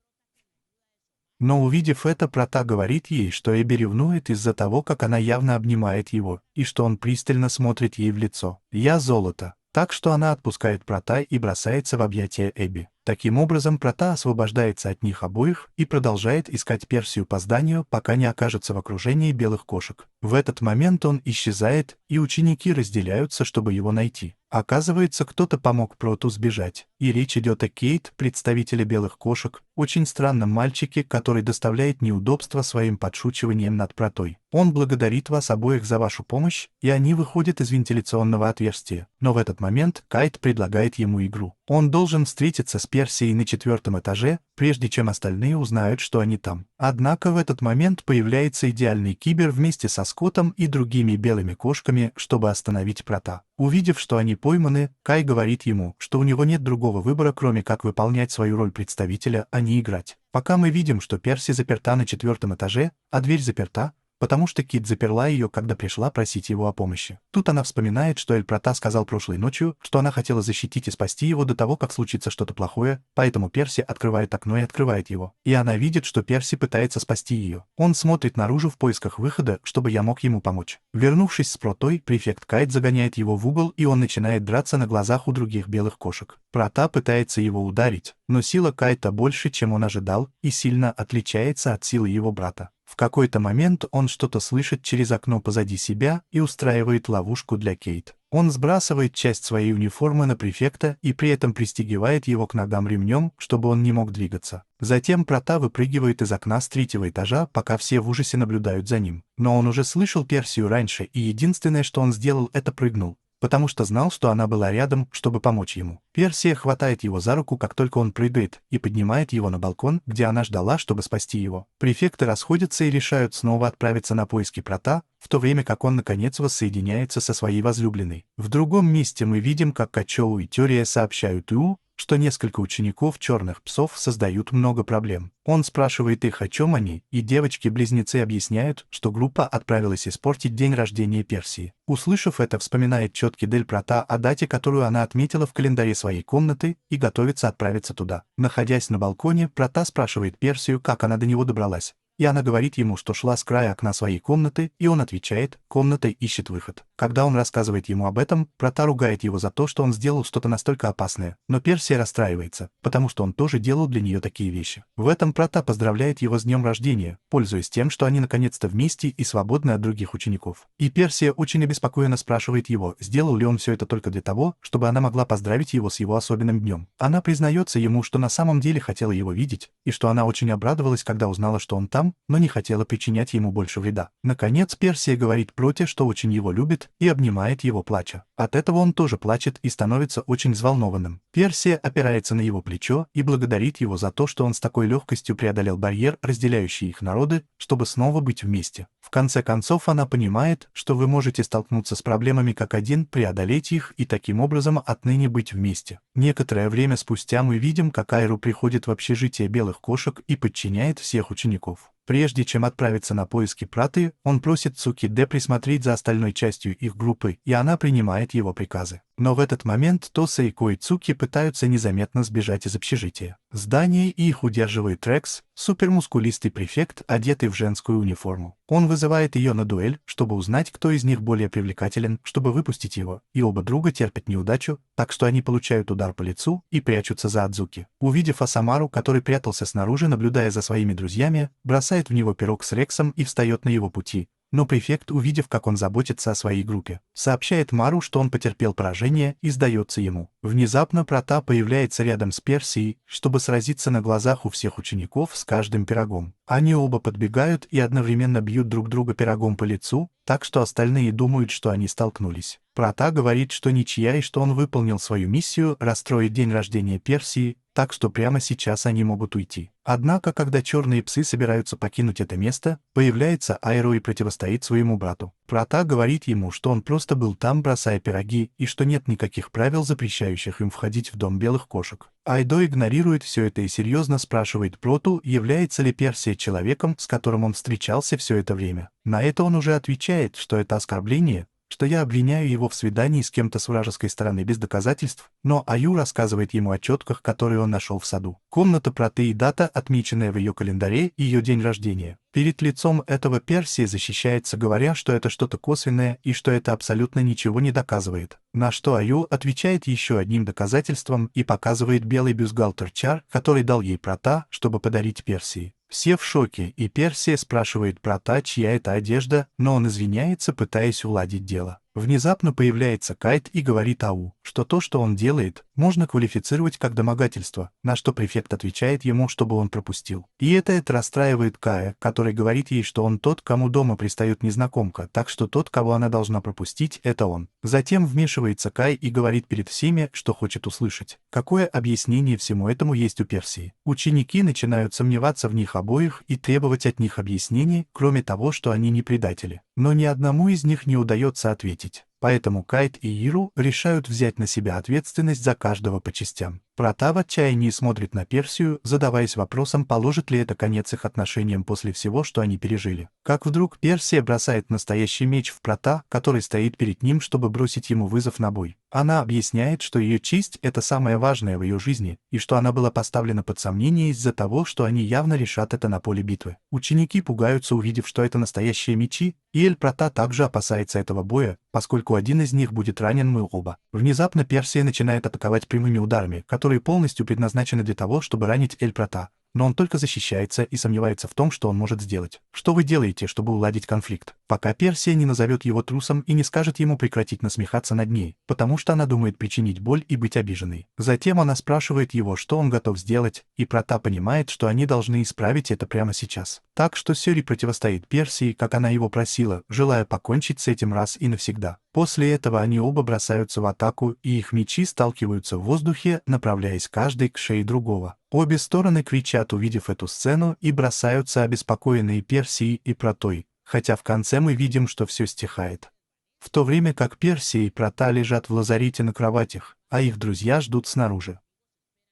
[SPEAKER 1] Но увидев это, Прота говорит ей, что Эбби ревнует из-за того, как она явно обнимает его, и что он пристально смотрит ей в лицо. «Я золото». Так что она отпускает Прота и бросается в объятия Эбби. Таким образом, Прота освобождается от них обоих и продолжает искать Персию по зданию, пока не окажется в окружении белых кошек. В этот момент он исчезает, и ученики разделяются, чтобы его найти. Оказывается, кто-то помог Проту сбежать. И речь идет о Кейт, представителе белых кошек, очень странном мальчике, который доставляет неудобства своим подшучиванием над Протой. Он благодарит вас обоих за вашу помощь, и они выходят из вентиляционного отверстия. Но в этот момент Кайт предлагает ему игру. Он должен встретиться с Персией на 4-м этаже, прежде чем остальные узнают, что они там. Однако в этот момент появляется идеальный кибер вместе со Скоттом и другими белыми кошками, чтобы остановить Прота. Увидев, что они пойманы, Кай говорит ему, что у него нет другого выбора, кроме как выполнять свою роль представителя, а не играть. Пока мы видим, что Перси заперта на 4-м этаже, а дверь заперта, потому что Кит заперла ее, когда пришла просить его о помощи. Тут она вспоминает, что Эль Прота сказал прошлой ночью, что она хотела защитить и спасти его до того, как случится что-то плохое, поэтому Перси открывает окно и открывает его. И она видит, что Перси пытается спасти ее. Он смотрит наружу в поисках выхода, чтобы я мог ему помочь. Вернувшись с Протой, префект Кайт загоняет его в угол, и он начинает драться на глазах у других белых кошек. Прота пытается его ударить, но сила Кайта больше, чем он ожидал, и сильно отличается от силы его брата. В какой-то момент он что-то слышит через окно позади себя и устраивает ловушку для Кейт. Он сбрасывает часть своей униформы на префекта и при этом пристегивает его к ногам ремнем, чтобы он не мог двигаться. Затем Прота выпрыгивает из окна с 3-го этажа, пока все в ужасе наблюдают за ним. Но он уже слышал Персию раньше, и единственное, что он сделал, это прыгнул, потому что знал, что она была рядом, чтобы помочь ему. Персия хватает его за руку, как только он прыгает, и поднимает его на балкон, где она ждала, чтобы спасти его. Префекты расходятся и решают снова отправиться на поиски Прота, в то время как он, наконец, воссоединяется со своей возлюбленной. В другом месте мы видим, как Качоу и Тёрия сообщают Иу, что несколько учеников черных псов создают много проблем. Он спрашивает их, о чем они, и девочки-близнецы объясняют, что группа отправилась испортить день рождения Персии. Услышав это, вспоминает четкий Дель Прота о дате, которую она отметила в календаре своей комнаты, и готовится отправиться туда. Находясь на балконе, Прота спрашивает Персию, как она до него добралась. И она говорит ему, что шла с края окна своей комнаты, и он отвечает, комната ищет выход. Когда он рассказывает ему об этом, Прота ругает его за то, что он сделал что-то настолько опасное. Но Персия расстраивается, потому что он тоже делал для нее такие вещи. В этом Прота поздравляет его с днем рождения, пользуясь тем, что они наконец-то вместе и свободны от других учеников. И Персия очень обеспокоенно спрашивает его, сделал ли он все это только для того, чтобы она могла поздравить его с его особенным днем. Она признается ему, что на самом деле хотела его видеть, и что она очень обрадовалась, когда узнала, что он там, братом, но не хотела причинять ему больше вреда. Наконец Персия говорит Проте, что очень его любит, и обнимает его, плача. От этого он тоже плачет и становится очень взволнованным. Персия опирается на его плечо и благодарит его за то, что он с такой легкостью преодолел барьер, разделяющий их народы, чтобы снова быть вместе. В конце концов она понимает, что вы можете столкнуться с проблемами как один, преодолеть их и таким образом отныне быть вместе. Некоторое время спустя мы видим, как Айру приходит в общежитие белых кошек и подчиняет всех учеников. Прежде чем отправиться на поиски Праты, он просит Цукиде присмотреть за остальной частью их группы, и она принимает его приказы. Но в этот момент Тоса и Коицуки пытаются незаметно сбежать из общежития. Здание и их удерживает Рекс, супермускулистый префект, одетый в женскую униформу. Он вызывает ее на дуэль, чтобы узнать, кто из них более привлекателен, чтобы выпустить его, и оба друга терпят неудачу, так что они получают удар по лицу и прячутся за Адзуки. Увидев Асамару, который прятался снаружи, наблюдая за своими друзьями, бросает в него пирог с Рексом и встает на его пути. Но префект, увидев, как он заботится о своей группе, сообщает Мару, что он потерпел поражение, и сдается ему. Внезапно Прота появляется рядом с Персией, чтобы сразиться на глазах у всех учеников с каждым пирогом. Они оба подбегают и одновременно бьют друг друга пирогом по лицу, так что остальные думают, что они столкнулись. Прота говорит, что ничья и что он выполнил свою миссию расстроить день рождения Персии, так что прямо сейчас они могут уйти. Однако, когда черные псы собираются покинуть это место, появляется Айро и противостоит своему брату. Прота говорит ему, что он просто был там, бросая пироги, и что нет никаких правил, запрещающих им входить в дом белых кошек. Айдо игнорирует все это и серьезно спрашивает Проту, является ли Персия человеком, с которым он встречался все это время. На это он уже отвечает, что это оскорбление, что я обвиняю его в свидании с кем-то с вражеской стороны без доказательств, но Аю рассказывает ему о четках, которые он нашел в саду. Комната Проты и дата, отмеченная в ее календаре, и ее день рождения. Перед лицом этого Персия защищается, говоря, что это что-то косвенное и что это абсолютно ничего не доказывает. На что Аю отвечает еще одним доказательством и показывает белый бюстгальтер-чар, который дал ей Прота, чтобы подарить Персии. Все в шоке, и Персия спрашивает Прота, чья это одежда, но он извиняется, пытаясь уладить дело. Внезапно появляется Кайт и говорит Ау, что то, что он делает, можно квалифицировать как домогательство, на что префект отвечает ему, чтобы он пропустил. И это расстраивает Кая, который говорит ей, что он тот, кому дома пристает незнакомка, так что тот, кого она должна пропустить, это он. Затем вмешивается Кай и говорит перед всеми, что хочет услышать. Какое объяснение всему этому есть у Персии? Ученики начинают сомневаться в них обоих и требовать от них объяснений, кроме того, что они не предатели. Но ни одному из них не удается ответить. Поэтому Кайт и Иру решают взять на себя ответственность за каждого по частям. Прота в отчаянии смотрит на Персию, задаваясь вопросом, положит ли это конец их отношениям после всего, что они пережили. Как вдруг Персия бросает настоящий меч в Прота, который стоит перед ним, чтобы бросить ему вызов на бой. Она объясняет, что ее честь — это самое важное в ее жизни, и что она была поставлена под сомнение из-за того, что они явно решат это на поле битвы. Ученики пугаются, увидев, что это настоящие мечи, и Эль-Прота также опасается этого боя, поскольку один из них будет ранен, мы оба. Внезапно Персия начинает атаковать прямыми ударами, которые полностью предназначены для того, чтобы ранить Эль-Прота. Но он только защищается и сомневается в том, что он может сделать. Что вы делаете, чтобы уладить конфликт? Пока Персия не назовет его трусом и не скажет ему прекратить насмехаться над ней, потому что она думает причинить боль и быть обиженной. Затем она спрашивает его, что он готов сделать, и Прота понимает, что они должны исправить это прямо сейчас. Так что Сёри противостоит Персии, как она его просила, желая покончить с этим раз и навсегда. После этого они оба бросаются в атаку, и их мечи сталкиваются в воздухе, направляясь каждый к шее другого. Обе стороны кричат, увидев эту сцену, и бросаются обеспокоенные Персией и Протой, хотя в конце мы видим, что все стихает. В то время как Персия и Прота лежат в лазарете на кроватях, а их друзья ждут снаружи.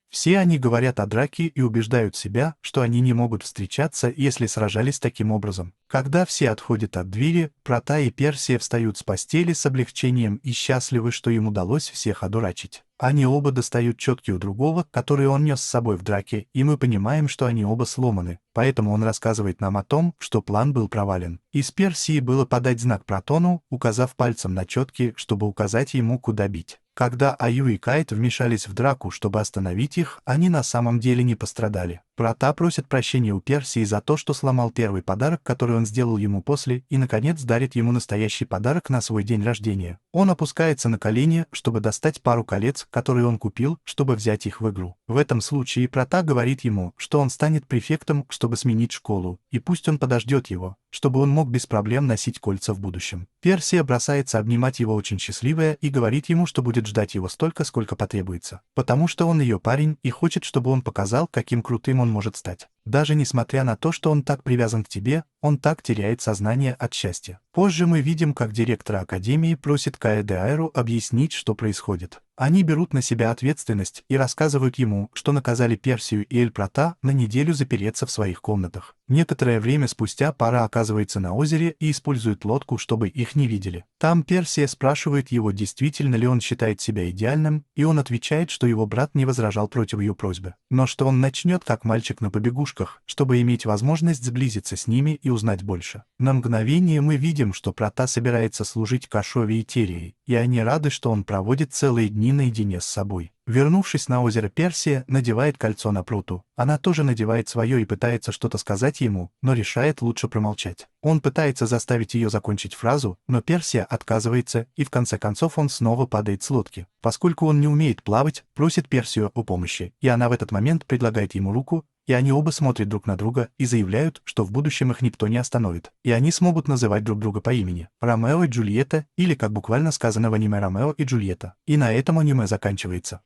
[SPEAKER 1] Все они говорят о драке и убеждают себя, что они не могут встречаться, если сражались таким образом. Когда все отходят от двери, Прота и Персия встают с постели с облегчением и счастливы, что им удалось всех одурачить. Они оба достают четки у другого, которые он нес с собой в драке, и мы понимаем, что они оба сломаны, поэтому он рассказывает нам о том, что план был провален. Из Персии было подать знак Протону, указав пальцем на четки, чтобы указать ему, куда бить. Когда Аю и Кайт вмешались в драку, чтобы остановить их, они на самом деле не пострадали. Прата просит прощения у Персии за то, что сломал первый подарок, который он сделал ему после, и, наконец, дарит ему настоящий подарок на свой день рождения. Он опускается на колени, чтобы достать пару колец, которые он купил, чтобы взять их в игру. В этом случае Прата говорит ему, что он станет префектом, чтобы сменить школу, и пусть он подождет его, чтобы он мог без проблем носить кольца в будущем. Персия бросается обнимать его очень счастливая и говорит ему, что будет ждать его столько, сколько потребуется, потому что он ее парень и хочет, чтобы он показал, каким крутым он может стать. Даже несмотря на то, что он так привязан к тебе, он так теряет сознание от счастья. Позже мы видим, как директор Академии просит Кая де Айру объяснить, что происходит. Они берут на себя ответственность и рассказывают ему, что наказали Персию и Эль-Прата на неделю запереться в своих комнатах. Некоторое время спустя пара оказывается на озере и использует лодку, чтобы их не видели. Там Персия спрашивает его, действительно ли он считает себя идеальным, и он отвечает, что его брат не возражал против ее просьбы, но что он начнет как мальчик на побегушках, чтобы иметь возможность сблизиться с ними и узнать больше. На мгновение мы видим, что Прата собирается служить Кашове и Терии, и они рады, что он проводит целые дни наедине с собой. Вернувшись на озеро, Персия надевает кольцо на Пруту. Она тоже надевает свое и пытается что-то сказать ему, но решает лучше промолчать. Он пытается заставить ее закончить фразу, но Персия отказывается, и в конце концов он снова падает с лодки. Поскольку он не умеет плавать, просит Персию о помощи, и она в этот момент предлагает ему руку, и они оба смотрят друг на друга и заявляют, что в будущем их никто не остановит, и они смогут называть друг друга по имени Ромео и Джульетта, или, как буквально сказано в аниме, Ромео и Джульетта. И на этом аниме заканчивается.